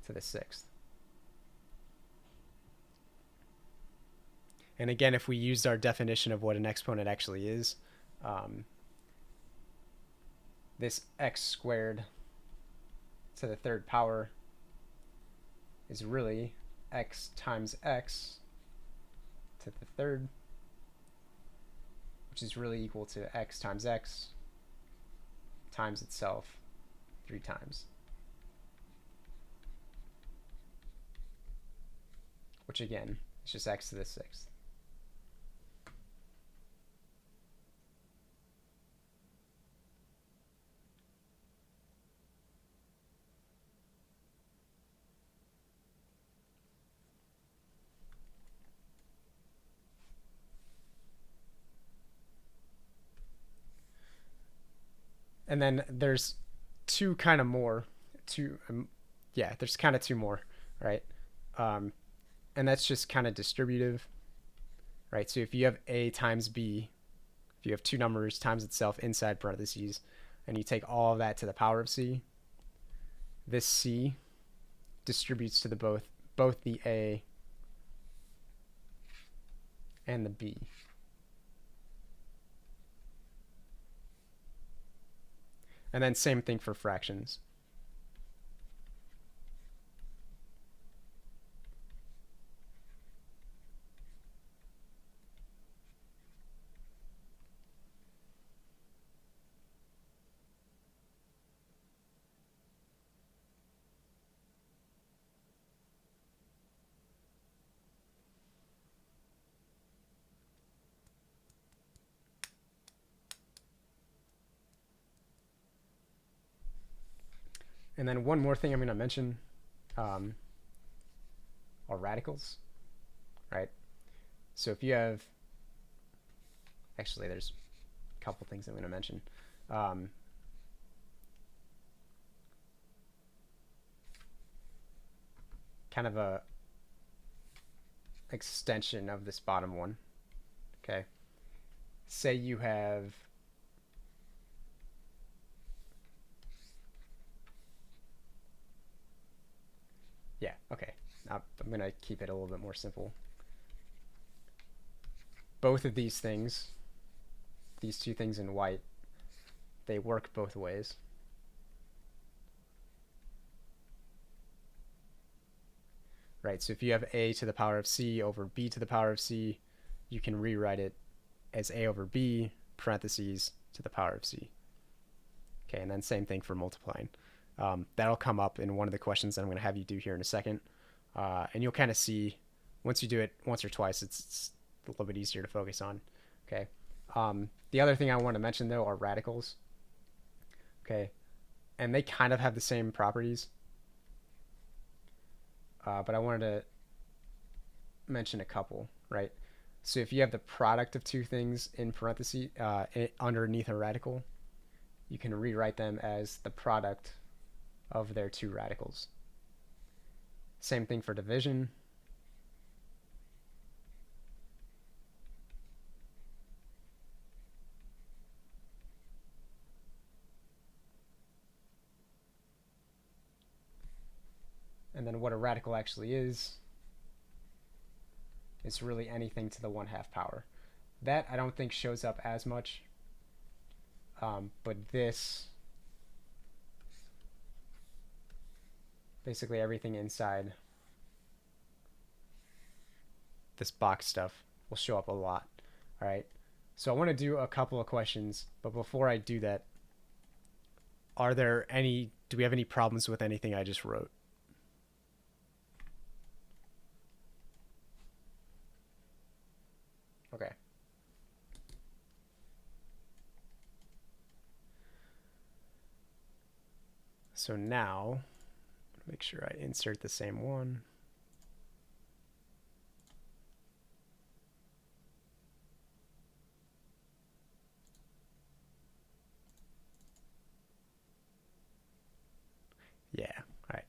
to the 6th. And again, if we used our definition of what an exponent actually is, this x squared to the third power is really x times x to the third, which is really equal to x times x times itself 3 times. Which again, is just x to the 6th. And then there's there's kind of two more, right? And that's just kind of distributive, right? So if you have a times b, if you have two numbers times itself inside parentheses, and you take all of that to the power of c, this c distributes to the both the a and the b. And then same thing for fractions. And then one more thing I'm going to mention are radicals, right? So if you have, actually there's a couple things I'm going to mention. Kind of a extension of this bottom one, okay? Say you have okay. I'm going to keep it a little bit more simple. Both of these things, these two things in white, they work both ways. Right, so if you have a to the power of c over b to the power of c, you can rewrite it as a over b, parentheses, to the power of c. Okay, and then same thing for multiplying. That'll come up in one of the questions that I'm going to have you do here in a second. And you'll kind of see, once you do it once or twice, it's a little bit easier to focus on. Okay. The other thing I want to mention, though, are radicals. Okay. And they kind of have the same properties. But I wanted to mention a couple, right? So if you have the product of two things in parentheses underneath a radical, you can rewrite them as the product of their two radicals. Same thing for division. And then what a radical actually is really anything to the 1/2 power. That I don't think shows up as much, but this, basically everything inside this box stuff will show up a lot. All right, so I want to do a couple of questions, but before I do that, do we have any problems with anything I just wrote? Okay. So now, make sure I insert the same one. Yeah, all right.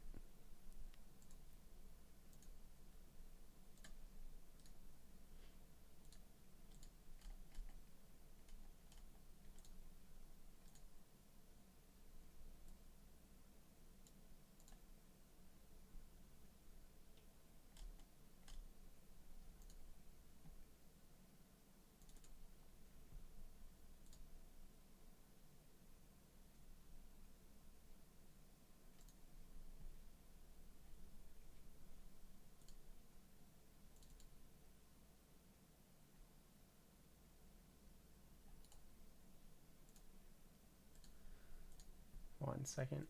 1 second.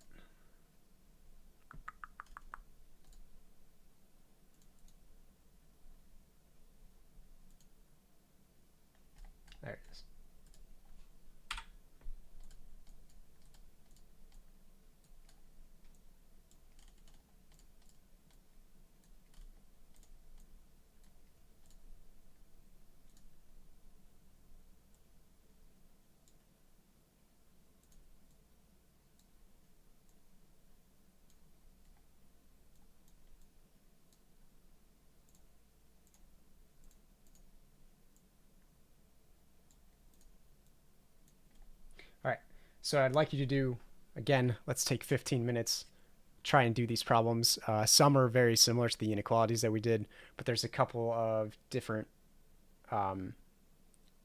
There it is. All right, so I'd like you to do, again, let's take 15 minutes, try and do these problems. Some are very similar to the inequalities that we did, but there's a couple of different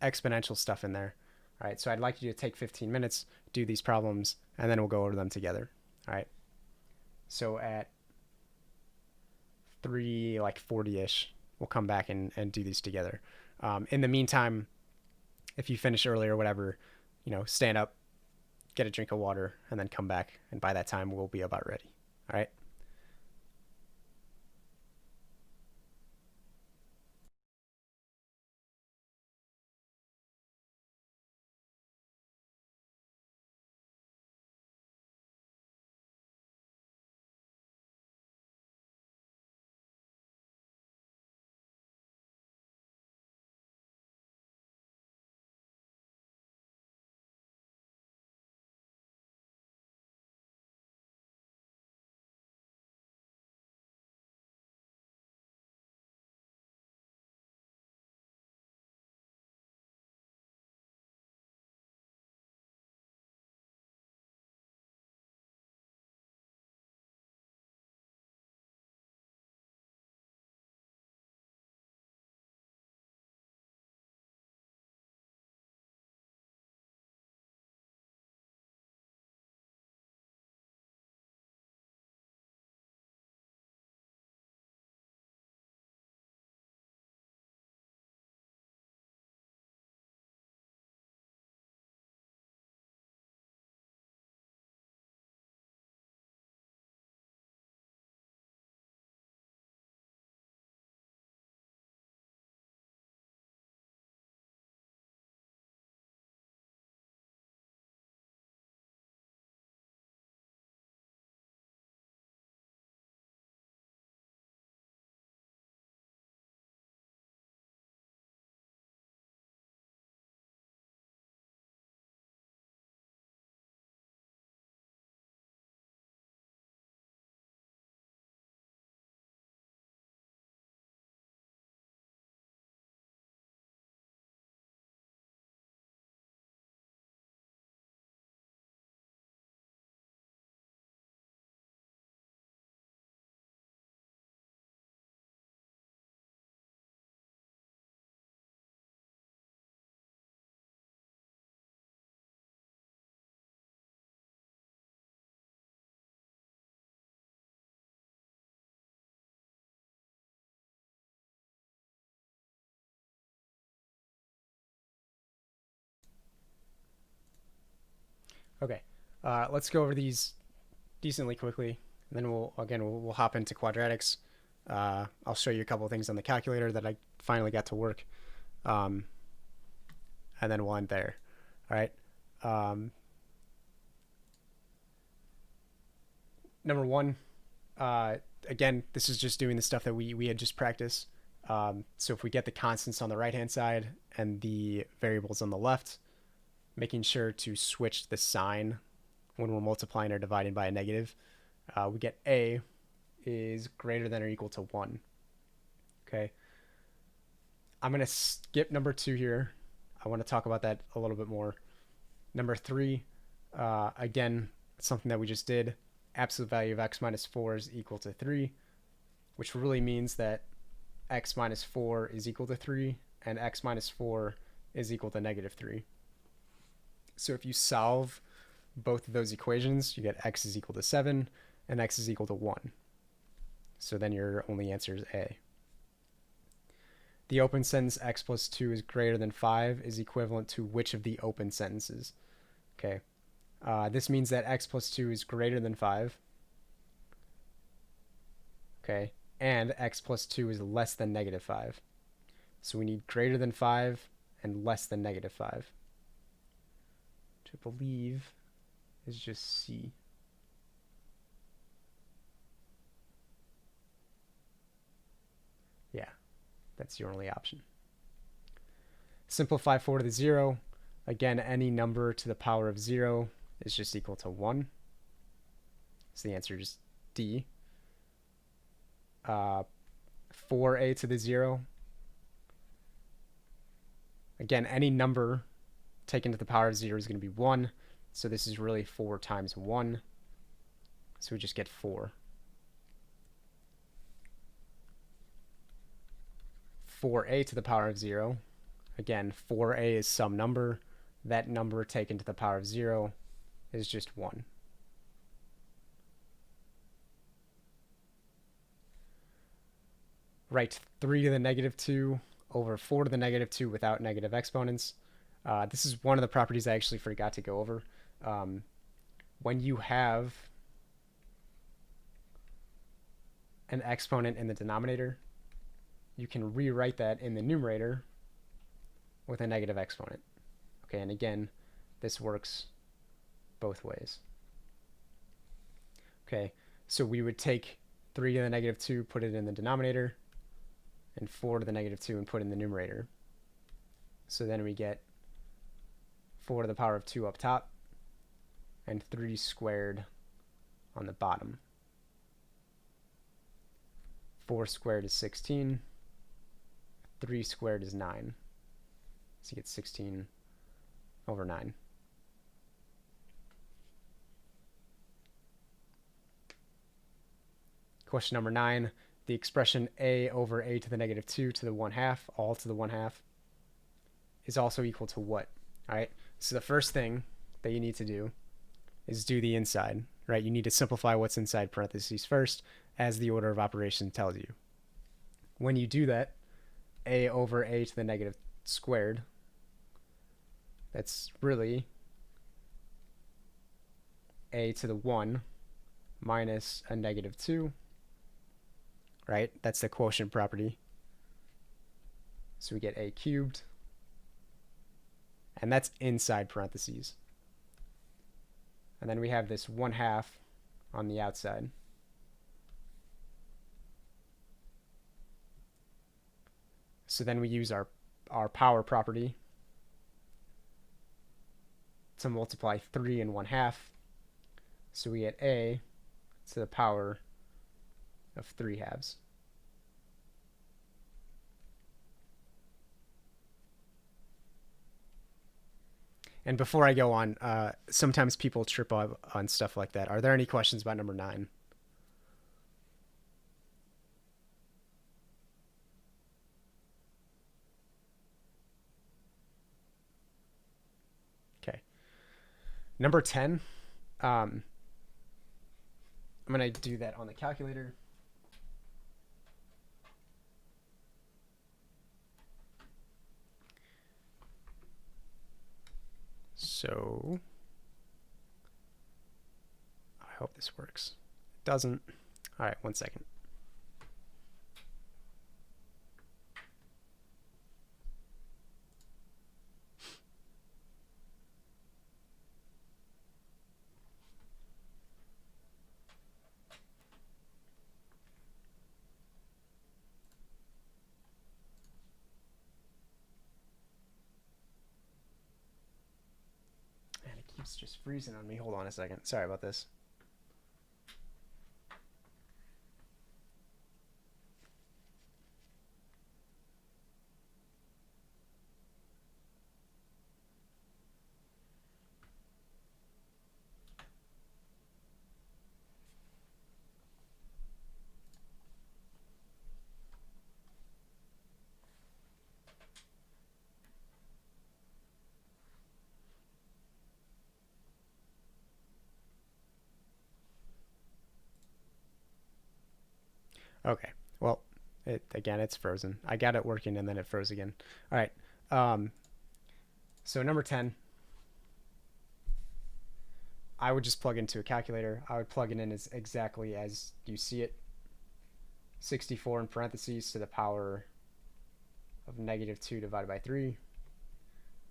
exponential stuff in there. All right, so I'd like you to take 15 minutes, do these problems, and then we'll go over them together. All right, so at 3, like 40-ish, we'll come back and do these together. In the meantime, if you finish early or whatever, stand up, get a drink of water, and then come back. And by that time, we'll be about ready. All right. Okay, let's go over these decently quickly, and then we'll hop into quadratics. I'll show you a couple of things on the calculator that I finally got to work, and then we'll end there. All right. Number one, again, this is just doing the stuff that we had just practiced. So if we get the constants on the right hand side and the variables on the left, making sure to switch the sign when we're multiplying or dividing by a negative, we get a is greater than or equal to 1. Okay. I'm going to skip number 2 here. I want to talk about that a little bit more. Number 3, again, something that we just did. Absolute value of x minus 4 is equal to 3, which really means that x minus 4 is equal to 3 and x minus 4 is equal to negative 3. So if you solve both of those equations, you get x is equal to 7 and x is equal to 1. So then your only answer is A. The open sentence x plus 2 is greater than 5 is equivalent to which of the open sentences? Okay. This means that x plus 2 is greater than 5. Okay, and x plus 2 is less than negative 5. So we need greater than 5 and less than negative 5. Which I believe is just C. Yeah, that's your only option. Simplify 4 to the 0. Again, any number to the power of 0 is just equal to 1. So the answer is D. 4a to the 0. Again, any number taken to the power of 0 is going to be 1. So this is really 4 times 1. So we just get 4. 4a to the power of 0. Again, 4a is some number. That number taken to the power of 0 is just 1. Write 3 to the negative 2 over 4 to the negative 2 without negative exponents. This is one of the properties I actually forgot to go over. When you have an exponent in the denominator, you can rewrite that in the numerator with a negative exponent. Okay, and again, this works both ways. Okay, so we would take 3 to the negative 2, put it in the denominator, and 4 to the negative 2 and put in the numerator. So then we get 4 to the power of 2 up top and 3 squared on the bottom. 4 squared is 16. 3 squared is 9. So you get 16 over 9. Question number 9. The expression a over a to the negative 2 to the 1/2, all to the 1/2, is also equal to what? All right, so the first thing that you need to do is do the inside, right? You need to simplify what's inside parentheses first, as the order of operation tells you. When you do that, a over a to the negative squared, that's really a to the 1 minus a negative 2, right? That's the quotient property. So we get a cubed, and that's inside parentheses. And then we have this 1/2 on the outside. So then we use our power property to multiply 3 and 1/2. So we get a to the power of 3/2. And before I go on, sometimes people trip up on stuff like that. Are there any questions about number 9? Okay. Number 10. I'm going to do that on the calculator. So I hope this works. It doesn't. All right, 1 second. It's just freezing on me. Hold on a second. Sorry about this. Okay, well, it's frozen. I got it working and then it froze again. All right, so number 10. I would just plug into a calculator. I would plug it in as exactly as you see it. 64 in parentheses to the power of -2 divided by 3.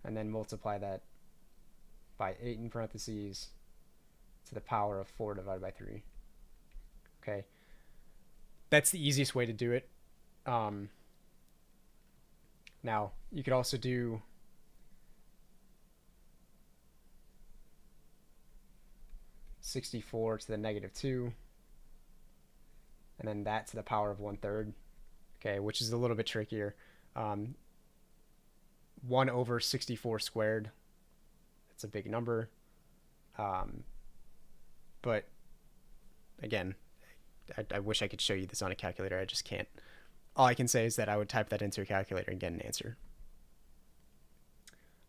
And then multiply that by 8 in parentheses to the power of 4 divided by 3. Okay. That's the easiest way to do it. Now, you could also do 64 to the -2, and then that to the power of 1/3, okay, which is a little bit trickier. 1 over 64 squared, that's a big number. But again, I wish I could show you this on a calculator. I just can't. All I can say is that I would type that into a calculator and get an answer.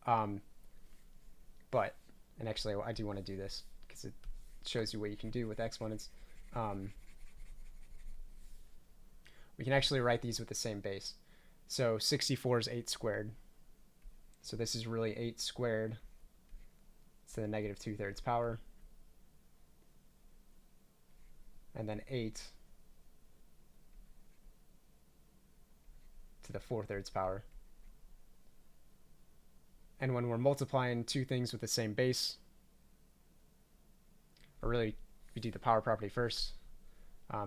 But, and actually I do want to do this because it shows you what you can do with exponents. We can actually write these with the same base. So 64 is 8 squared. So this is really 8 squared to the -2/3 power. And then 8 to the 4/3 power. And when we're multiplying two things with the same base, or really we do the power property first.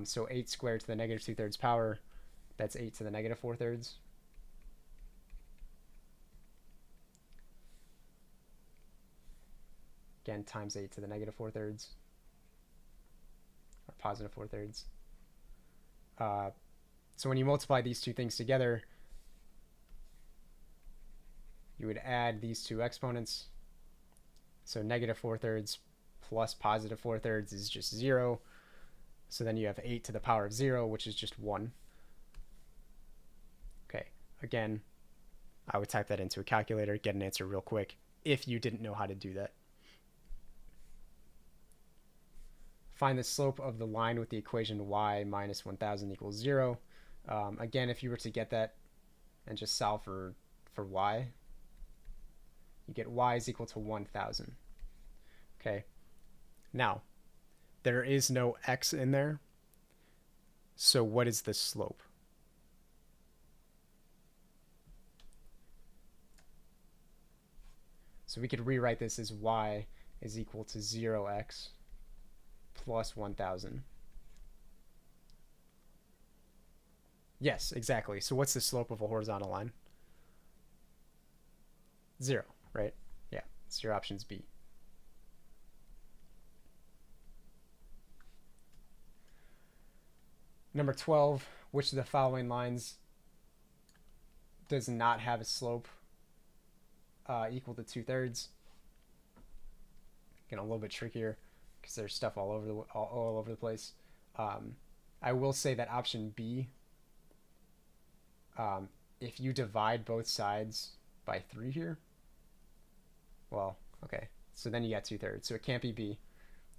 So 8 squared to the -2/3 power, that's 8 to the -4/3. Again, times 8 to the -4/3, or +4/3. So when you multiply these two things together, you would add these two exponents. So -4/3 plus +4/3 is just 0. So then you have 8 to the power of 0, which is just 1. Okay, again, I would type that into a calculator, get an answer real quick, if you didn't know how to do that. Find the slope of the line with the equation y minus 1000 equals 0. Again, if you were to get that and just solve for y, you get y is equal to 1000. Okay, now there is no x in there, so what is the slope? So we could rewrite this as y is equal to 0x plus 1000. Yes, exactly. So what's the slope of a horizontal line? 0, right? Yeah, so your option's B. Number 12, which of the following lines does not have a slope equal to 2/3? Again, a little bit trickier because there's stuff all over the place. I will say that option B, if you divide both sides by 3 here, well, okay, so then you got 2/3. So it can't be B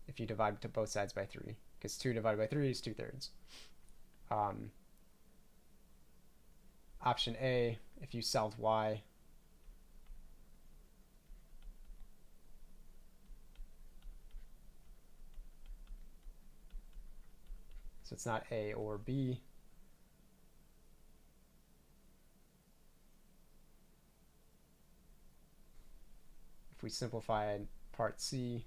if you divide to both sides by 3, because 2 divided by 3 is 2/3. Option A, if you solved y, so it's not A or B. If we simplify part C,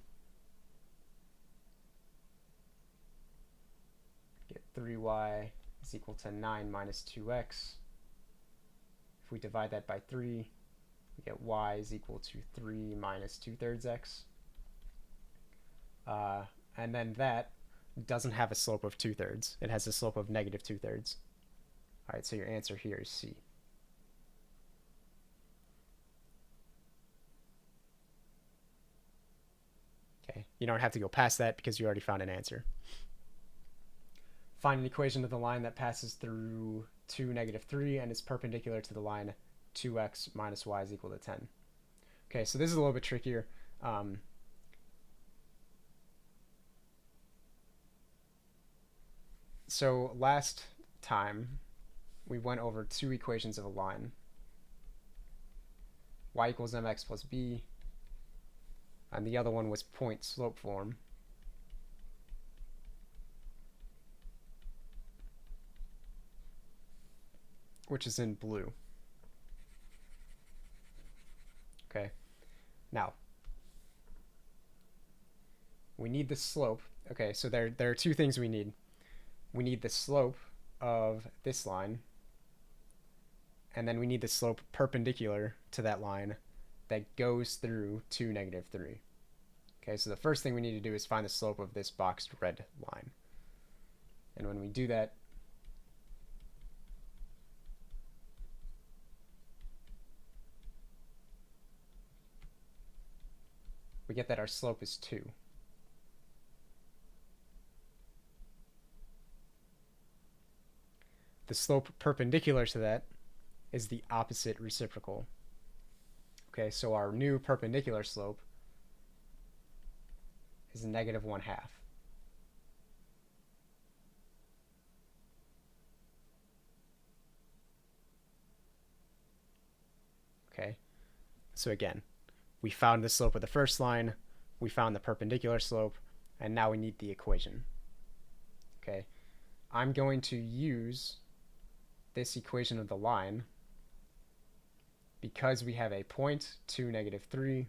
get 3y is equal to 9 minus 2x. If we divide that by 3, we get y is equal to 3 minus 2/3 x. And then that doesn't have a slope of 2/3. It has a slope of -2/3. All right, so your answer here is C. Okay, you don't have to go past that because you already found an answer. Find an equation of the line that passes through 2, -3 and is perpendicular to the line 2x minus y is equal to 10. Okay, so this is a little bit trickier. So last time we went over two equations of a line. Y equals mx plus b and the other one was point slope form. Which is in blue. Okay. Now, we need the slope. Okay, so there are two things we need. We need the slope of this line, and then we need the slope perpendicular to that line that goes through 2, -3. Okay, so the first thing we need to do is find the slope of this boxed red line. And when we do that, we get that our slope is 2. The slope perpendicular to that is the opposite reciprocal. Okay, so our new perpendicular slope is -1/2. Okay, so again, we found the slope of the first line, we found the perpendicular slope, and now we need the equation. Okay, I'm going to use this equation of the line because we have a point, 2, -3,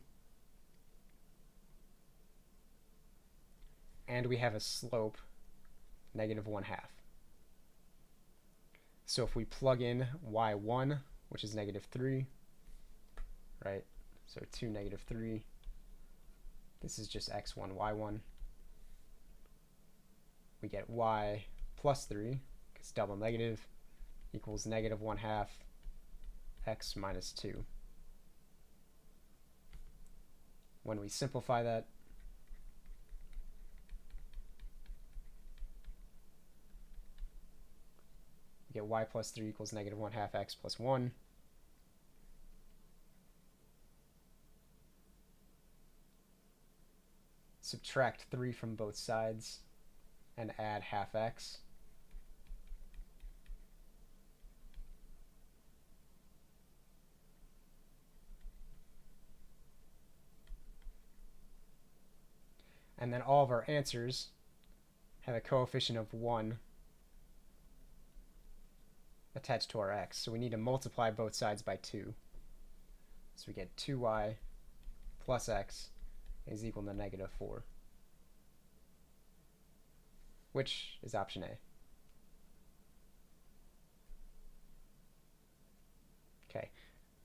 and we have a slope, -1/2. So if we plug in y1, which is -3, right? So 2, -3. This is just x1, y1. We get y plus 3, because double negative, equals -1/2 x minus 2. When we simplify that, we get y plus 3 equals -1/2 x plus 1. Subtract 3 from both sides and add 1/2 x. And then all of our answers have a coefficient of 1 attached to our x. So we need to multiply both sides by 2. So we get 2y plus x is equal to -4, which is option A. Okay,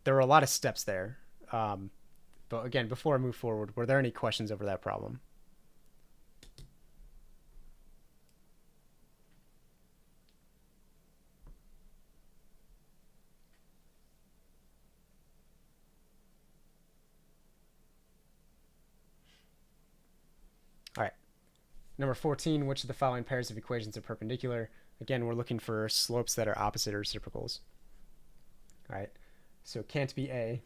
there were a lot of steps there. But again, before I move forward, were there any questions over that problem? All right. Number 14, which of the following pairs of equations are perpendicular? Again, we're looking for slopes that are opposite reciprocals. All right. So it can't be A,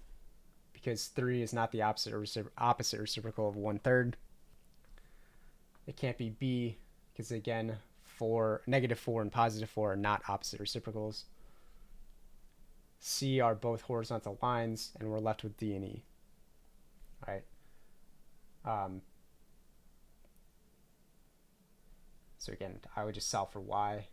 because 3 is not the opposite reciprocal of 1/3. It can't be B, because again, -4 and +4 are not opposite reciprocals. C are both horizontal lines, and we're left with D and E. All right. So again, I would just solve for y.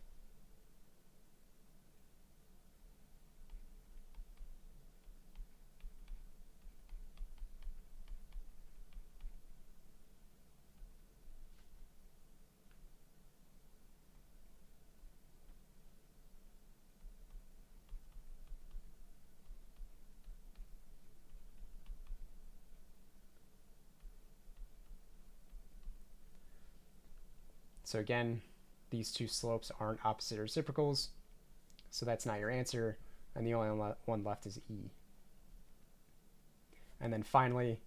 So again, these two slopes aren't opposite reciprocals, so that's not your answer, and the only one left is E. And then finally,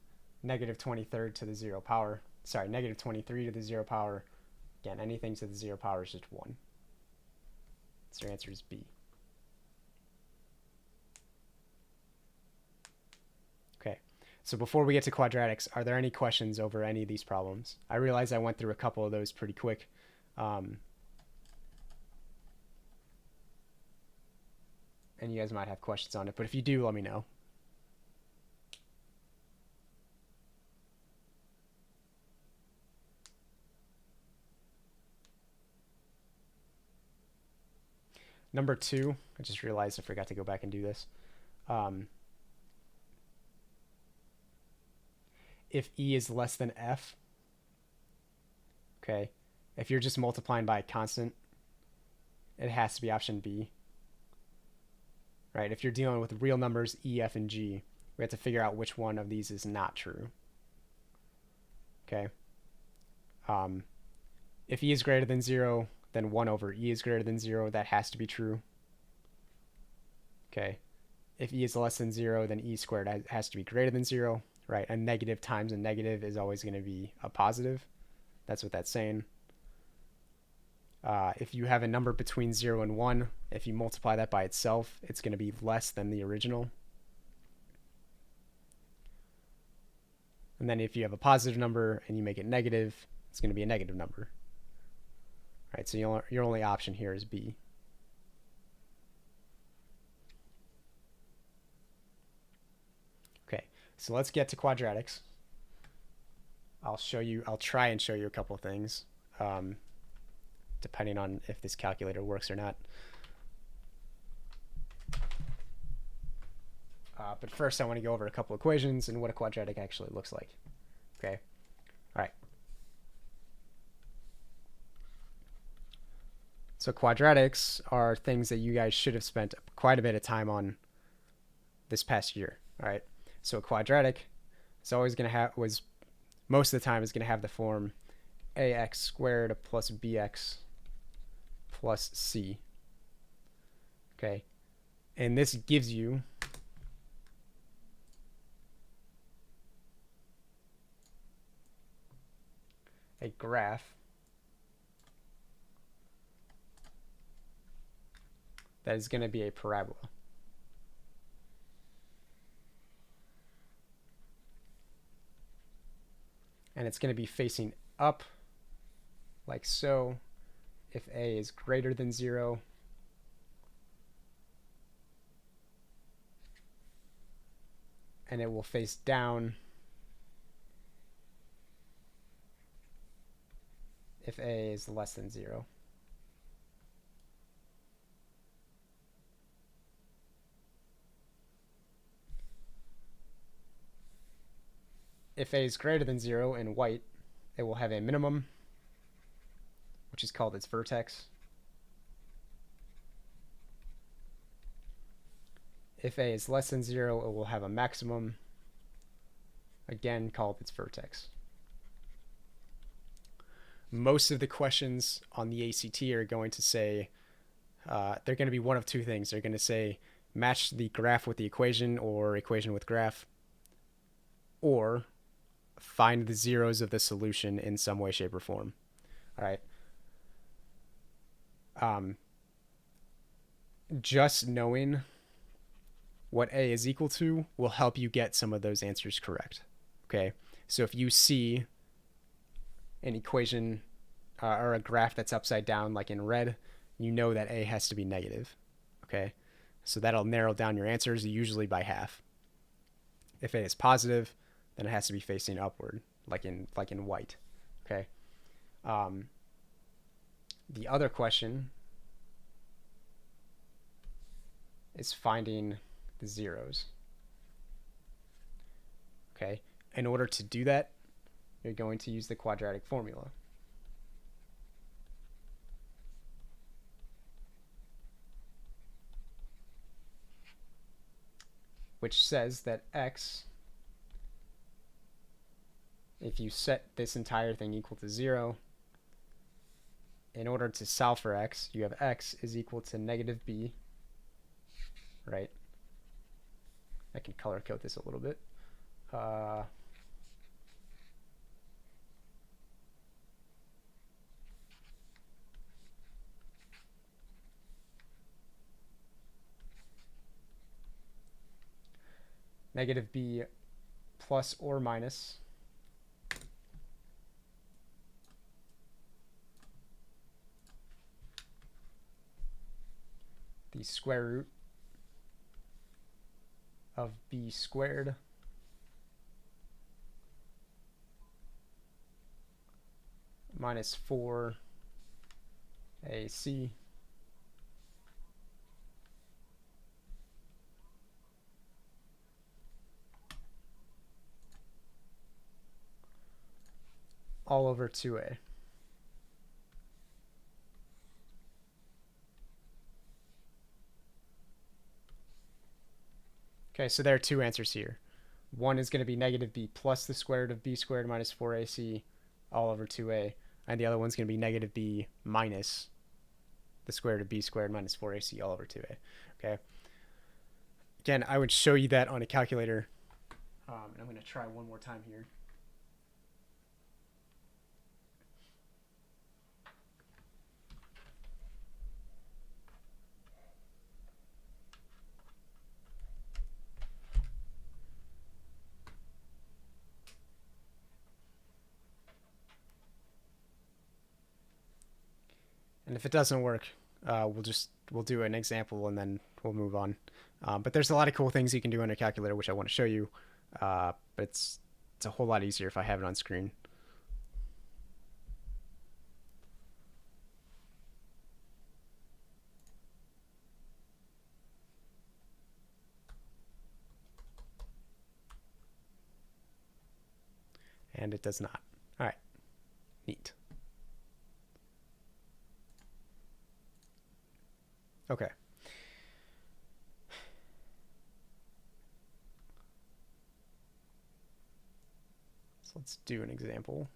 -23 to the 0 power. Sorry, -23 to the 0 power. Again, anything to the 0 power is just 1. So your answer is B. Okay, so before we get to quadratics, are there any questions over any of these problems? I realize I went through a couple of those pretty quick. And you guys might have questions on it, but if you do, let me know. Number 2, I just realized I forgot to go back and do this. If E is less than F, okay, if you're just multiplying by a constant, it has to be option B. Right? If you're dealing with real numbers, E, F, and G, we have to figure out which one of these is not true. Okay. If E is greater than 0, then 1 over E is greater than 0. That has to be true. Okay. If E is less than 0, then E squared has to be greater than 0. Right? A negative times a negative is always going to be a positive. That's what that's saying. If you have a number between 0 and 1, if you multiply that by itself, it's going to be less than the original. And then if you have a positive number and you make it negative, it's going to be a negative number. Right, so your only option here is B. Okay, so let's get to quadratics. I'll try and show you a couple of things, depending on if this calculator works or not. But first I want to go over a couple equations and what a quadratic actually looks like. Okay, all right. So quadratics are things that you guys should have spent quite a bit of time on this past year. All right. So a quadratic is always going to most of the time is going to have the form ax squared plus bx plus c. Okay. And this gives you a graph that is going to be a parabola. And it's going to be facing up like so if a is greater than 0 and it will face down if a is less than 0. If a is greater than 0 in white, it will have a minimum, which is called its vertex. If a is less than 0, it will have a maximum, again called its vertex. Most of the questions on the ACT are going to say, they're going to be one of two things. They're going to say match the graph with the equation or equation with graph, or find the zeros of the solution in some way, shape, or form. All right. Just knowing what a is equal to will help you get some of those answers correct. Okay. So if you see an equation or a graph that's upside down, like in red, you know that a has to be negative. Okay. So that'll narrow down your answers usually by half. If a is positive, then it has to be facing upward, like in white. Okay. The other question is finding the zeros. Okay. In order to do that, you're going to use the quadratic formula. Which says that x, if you set this entire thing equal to 0, in order to solve for x, you have x is equal to negative b, right? I can color code this a little bit. Negative b plus or minus the square root of b squared minus 4ac all over 2a. Okay, so there are two answers here. One is going to be negative b plus the square root of b squared minus 4ac all over 2a. And the other one's going to be negative b minus the square root of b squared minus 4ac all over 2a. Okay. Again, I would show you that on a calculator. And I'm going to try one more time here. And if it doesn't work, we'll do an example and then we'll move on. But there's a lot of cool things you can do on a calculator, which I want to show you. But it's a whole lot easier if I have it on screen. And it does not. All right, neat. Okay. So let's do an example.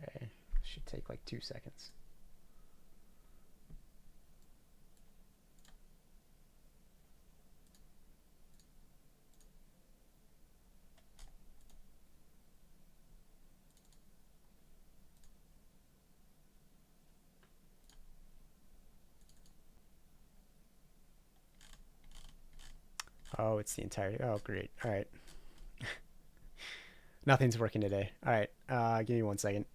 Okay, should take like 2 seconds. Oh, it's the entire. Oh, great. All right. Nothing's working today. All right. Give me 1 second.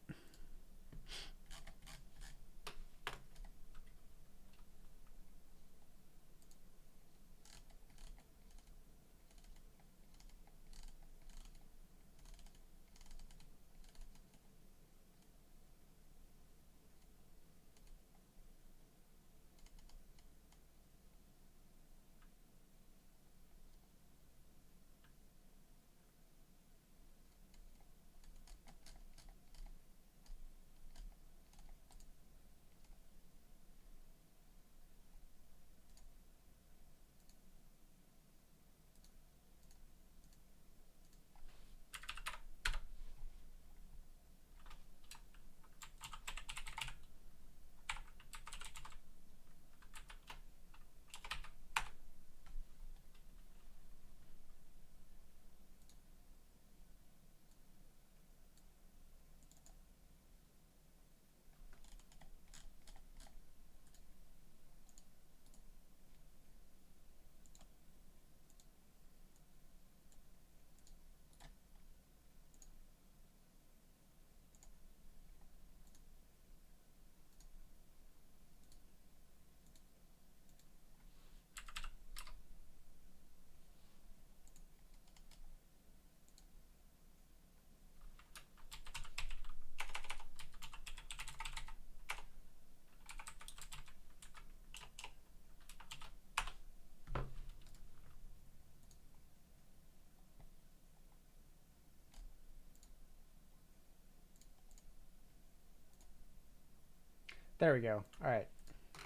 There we go. All right.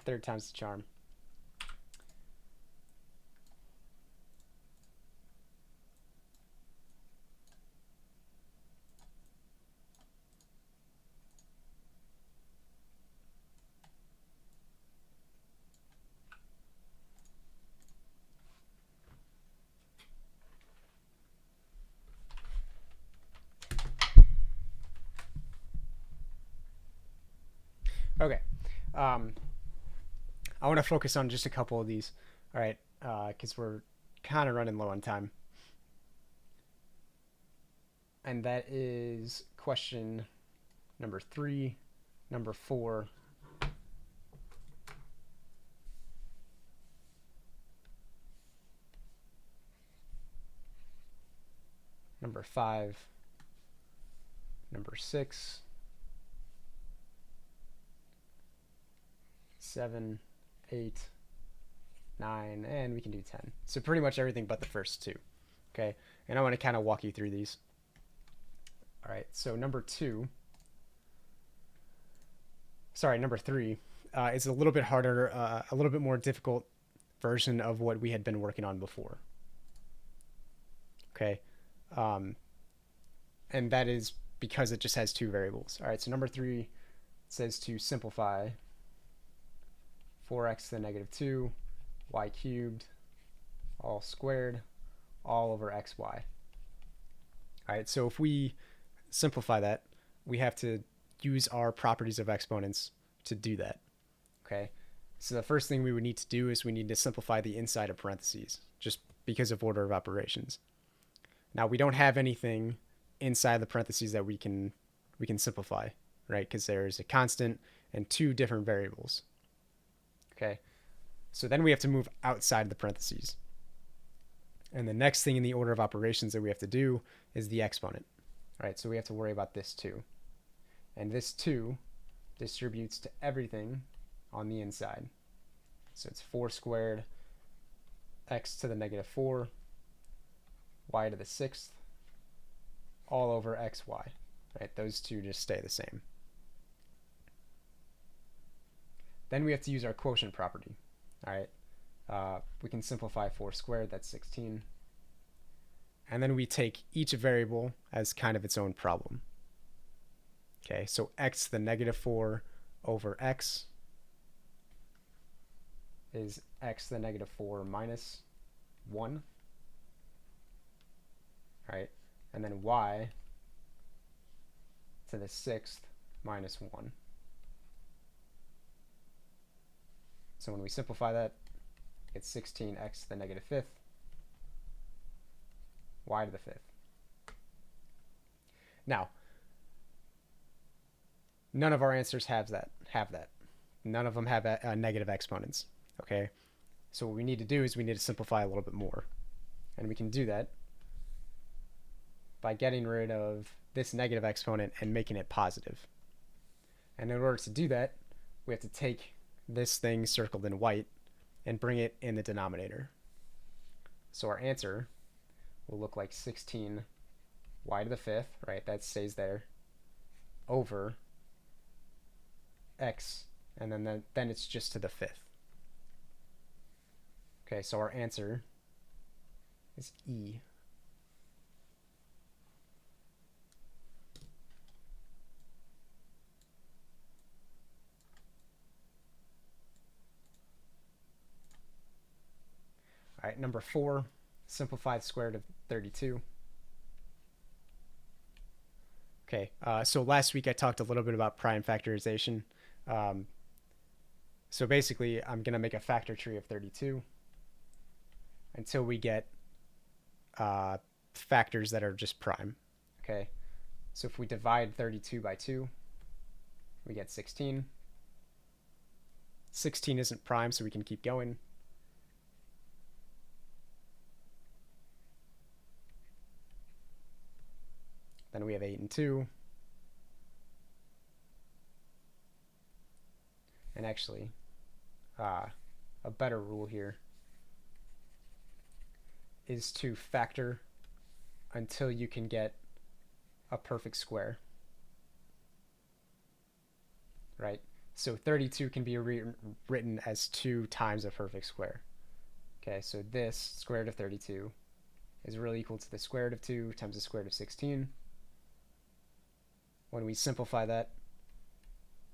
Third time's the charm. Okay. Um, I want to focus on just a couple of these. All right, because we're kind of running low on time. And that is question number 3, number 4, number 5, number 6, 7, 8, 9, and we can do 10. So pretty much everything but the first 2. Okay, and I want to kind of walk you through these. All right, so number 3 is a little bit harder, a little bit more difficult version of what we had been working on before. Okay, and that is because it just has 2 variables. All right, so number 3 says to simplify 4x to the negative 2, y cubed, all squared, all over xy. All right, so if we simplify that, we have to use our properties of exponents to do that. Okay, so the first thing we would need to do is we need to simplify the inside of parentheses, just because of order of operations. Now we don't have anything inside the parentheses that we can simplify, right? Because there's a constant and 2 different variables. Okay, so then we have to move outside the parentheses. And the next thing in the order of operations that we have to do is the exponent. All right, so we have to worry about this 2. And this 2 distributes to everything on the inside. So it's 4 squared, x to the negative 4, y to the 6th, all over xy. Right, those 2 just stay the same. Then we have to use our quotient property. All right, we can simplify 4 squared, that's 16. And then we take each variable as kind of its own problem. Okay, so x to the negative 4 over x is x to the negative 4 minus 1. All right, and then y to the 6th minus 1. So when we simplify that, it's 16x to the negative 5th, y to the 5th. Now, none of our answers have that. None of them have negative exponents. Okay, so what we need to do is we need to simplify a little bit more, and we can do that by getting rid of this negative exponent and making it positive. And in order to do that, we have to take this thing circled in white and bring it in the denominator. So our answer will look like 16 y to the 5th, right? That stays there, over x, and then it's just to the 5th. Okay, so our answer is E. All right, number 4, simplified square root of 32. Okay, so last week I talked a little bit about prime factorization. So basically, I'm going to make a factor tree of 32 until we get factors that are just prime. Okay, so if we divide 32 by 2, we get 16. 16 isn't prime, so we can keep going. Then we have 8 and 2. And actually, a better rule here is to factor until you can get a perfect square. Right? So 32 can be written as 2 times a perfect square. Okay, so this square root of 32 is really equal to the square root of 2 times the square root of 16. When we simplify that,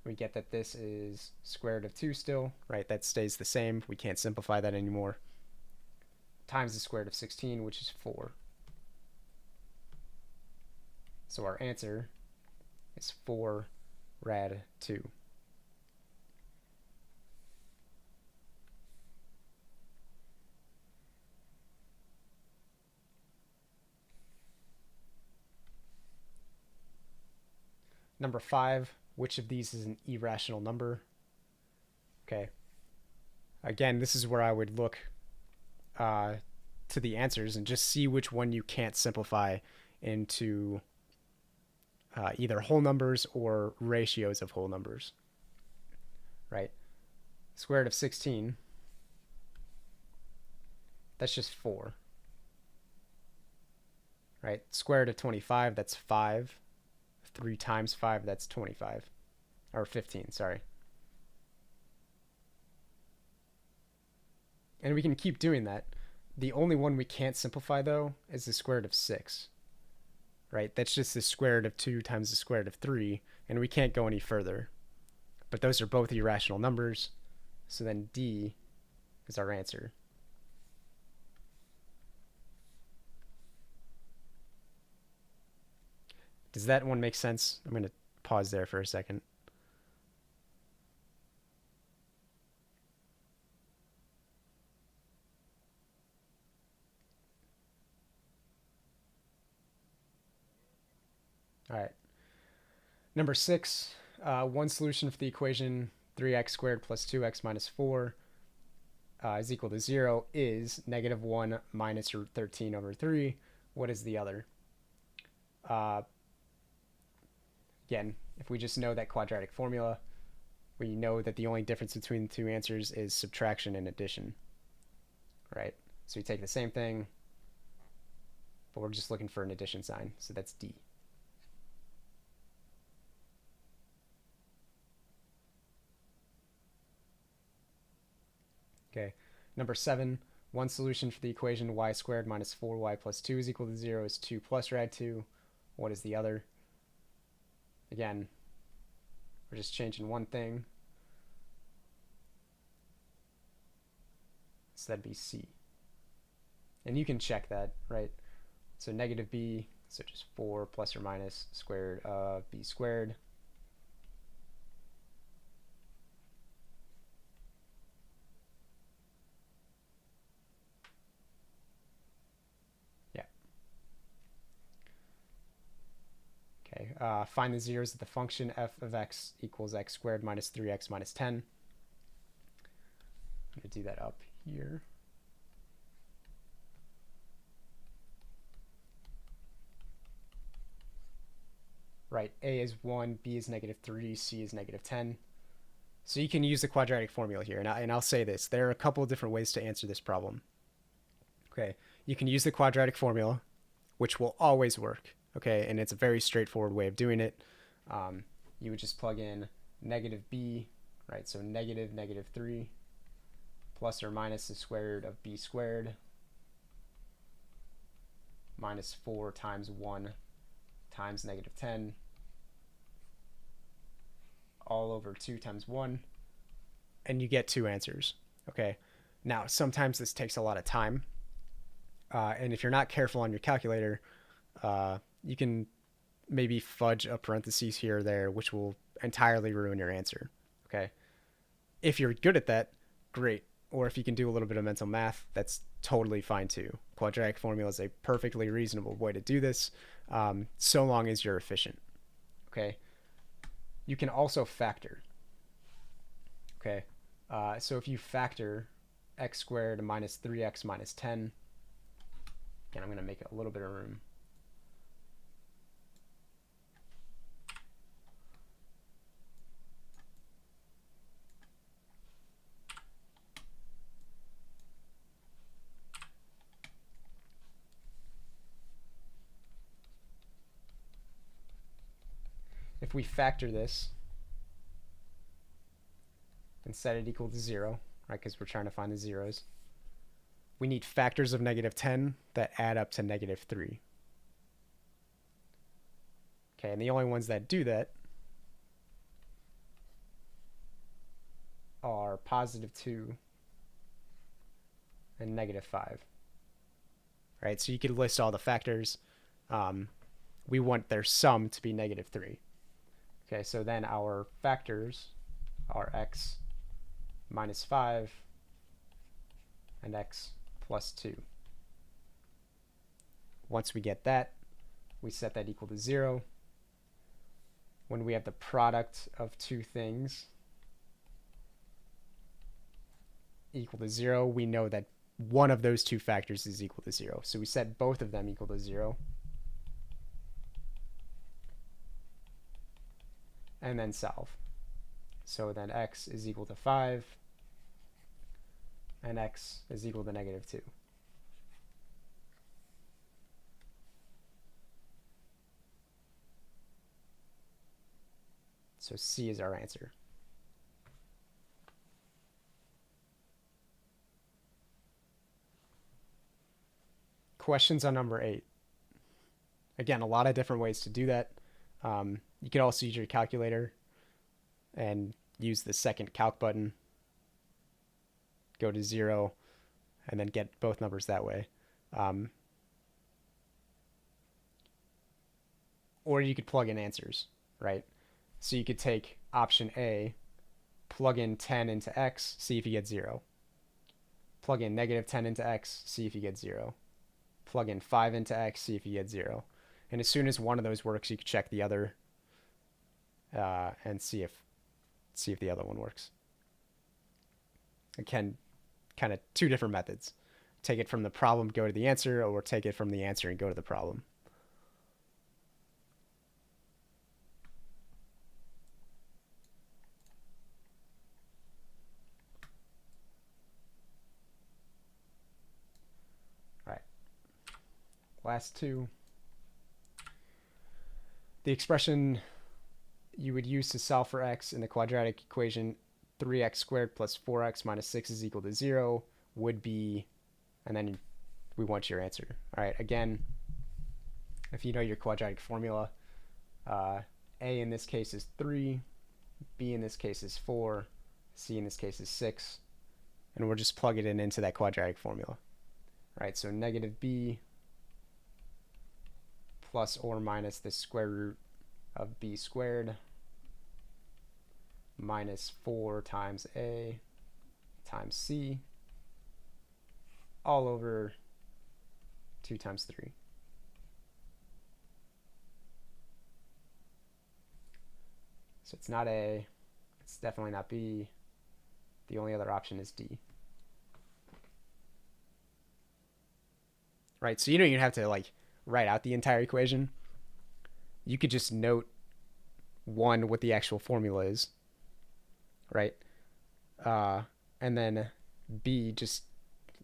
we get that this is square root of 2 still, right? That stays the same. We can't simplify that anymore. Times the square root of 16, which is 4. So our answer is 4 rad 2. Number 5, which of these is an irrational number? Okay. Again, this is where I would look to the answers and just see which one you can't simplify into either whole numbers or ratios of whole numbers. Right? Square root of 16, that's just 4. Right? Square root of 25, that's 5. 3 times 5, that's 25. Or 15, sorry. And we can keep doing that. The only one we can't simplify, though, is the square root of 6. Right? That's just the square root of 2 times the square root of 3, and we can't go any further. But those are both irrational numbers, so then D is our answer. Does that one make sense? I'm going to pause there for a second. All right. Number 6, one solution for the equation 3x squared plus 2x minus 4 is equal to 0 is negative 1 minus root 13 over 3. What is the other? Again, if we just know that quadratic formula, we know that the only difference between the two answers is subtraction and addition. Right? So you take the same thing, but we're just looking for an addition sign, so that's D. Okay, number 7, one solution for the equation y squared minus 4y plus 2 is equal to 0 is 2 plus rad 2. What is the other? Again, we're just changing one thing. So that'd be C. And you can check that, right? So negative b, so just 4 plus or minus square root of b squared. Okay, find the zeros of the function f of x equals x squared minus 3x minus 10. I'm going to do that up here. Right, a is 1, b is negative 3, c is negative 10. So you can use the quadratic formula here, and I'll say this. There are a couple of different ways to answer this problem. Okay, you can use the quadratic formula, which will always work. Okay, and it's a very straightforward way of doing it. You would just plug in negative b, right? So negative 3 plus or minus the square root of b squared minus 4 times 1 times negative 10 all over 2 times 1, and you get 2 answers. Okay, now sometimes this takes a lot of time, and if you're not careful on your calculator, you can maybe fudge a parentheses here or there, which will entirely ruin your answer. Okay, if you're good at that, great. Or if you can do a little bit of mental math, that's totally fine too. Quadratic formula is a perfectly reasonable way to do this, so long as you're efficient. Okay, you can also factor. Okay, so if you factor x squared minus 3x minus 10, again, I'm going to make a little bit of room. If we factor this and set it equal to 0, right, because we're trying to find the zeros, we need factors of negative 10 that add up to negative 3. Okay, and the only ones that do that are positive 2 and negative 5. Right, so you could list all the factors. We want their sum to be negative 3. Okay, so then our factors are x minus 5 and x plus 2. Once we get that, we set that equal to 0. when we have the product of two things equal to 0, we know that one of those two factors is equal to 0. So we set both of them equal to 0. And then solve. So then x is equal to 5, and x is equal to -2. So C is our answer. Questions on number 8. Again, a lot of different ways to do that. You could also use your calculator and use the second calc button, go to 0, and then get both numbers that way. Or you could plug in answers, right? So you could take option A, plug in 10 into x, see if you get 0. Plug in -10 into x, see if you get 0. Plug in 5 into x, see if you get 0. And as soon as one of those works, you can check the other and see if the other one works. Again, kind of two different methods. Take it from the problem, go to the answer, or take it from the answer and go to the problem. All right. Last two. The expression you would use to solve for x in the quadratic equation 3x squared plus 4x minus 6 is equal to 0 would be, and then we want your answer. All right, again, if you know your quadratic formula, a in this case is 3, b in this case is 4, c in this case is 6, and we'll just plug it in into that quadratic formula. All right, so -b plus or minus the square root of b squared minus 4 times a times c all over 2 times 3. So it's not a, it's definitely not b. The only other option is d. Right, so you don't even have to like write out the entire equation. You could just note one, what the actual formula is, right? And then b, just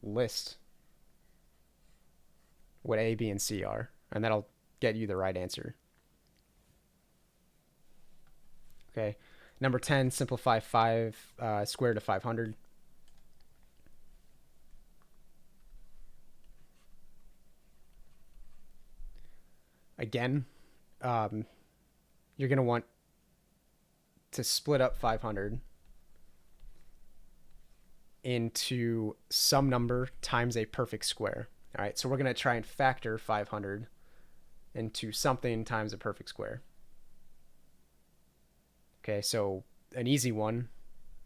list what a, b, and c are, and that'll get you the right answer. Okay, number 10, simplify 5 square root of 500. Again, you're going to want to split up 500 into some number times a perfect square. All right, so we're going to try and factor 500 into something times a perfect square. Okay, so an easy one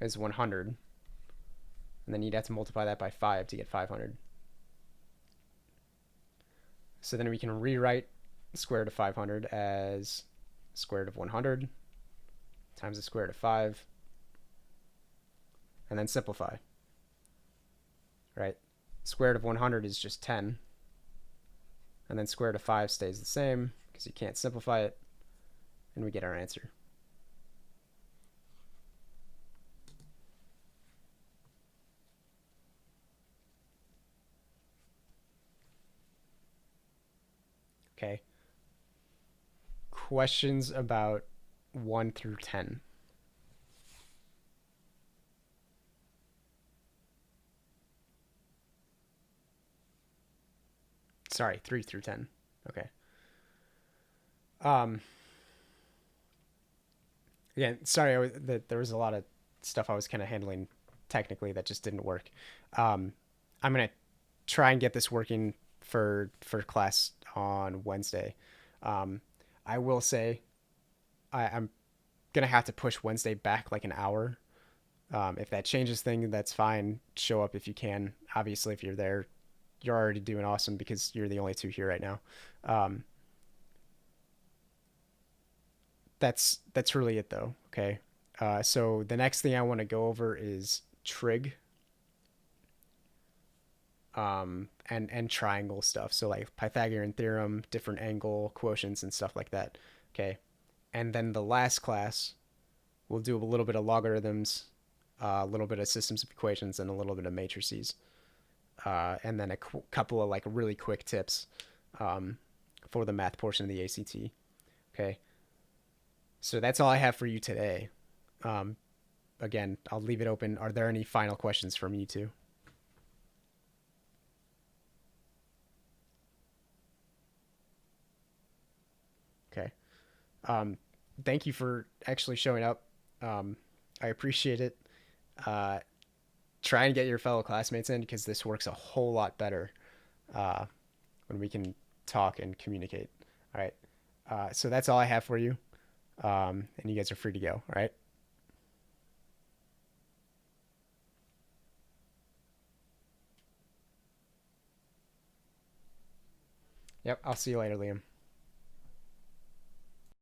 is 100. And then you'd have to multiply that by 5 to get 500. So then we can rewrite square root of 500 as square root of 100 times the square root of 5, and then simplify. Right? Square root of 100 is just 10, and then square root of 5 stays the same because you can't simplify it, and we get our answer. Okay. Questions about 1 through 10. Sorry, 3 through 10. Okay. Again, sorry, there was a lot of stuff I was kind of handling technically that just didn't work. I'm gonna try and get this working for class on Wednesday. I will say I'm gonna have to push Wednesday back like an hour. If that changes things, that's fine. Show up if you can. Obviously, if you're there, you're already doing awesome because you're the only two here right now. that's really it though. Okay. So the next thing I want to go over is trig, and triangle stuff. So like Pythagorean theorem, different angle quotients and stuff like that. Okay. And then the last class, we'll do a little bit of logarithms, a little bit of systems of equations, and a little bit of matrices. And then a couple of like really quick tips for the math portion of the ACT. Okay. So that's all I have for you today. Um, Again, I'll leave it open. Are there any final questions from you two? Okay. Um, Thank you for actually showing up. I appreciate it. Uh, Try and get your fellow classmates in because this works a whole lot better uh, when we can talk and communicate. All right. So that's all I have for you. And you guys are free to go. All right. Yep. I'll see you later, Liam.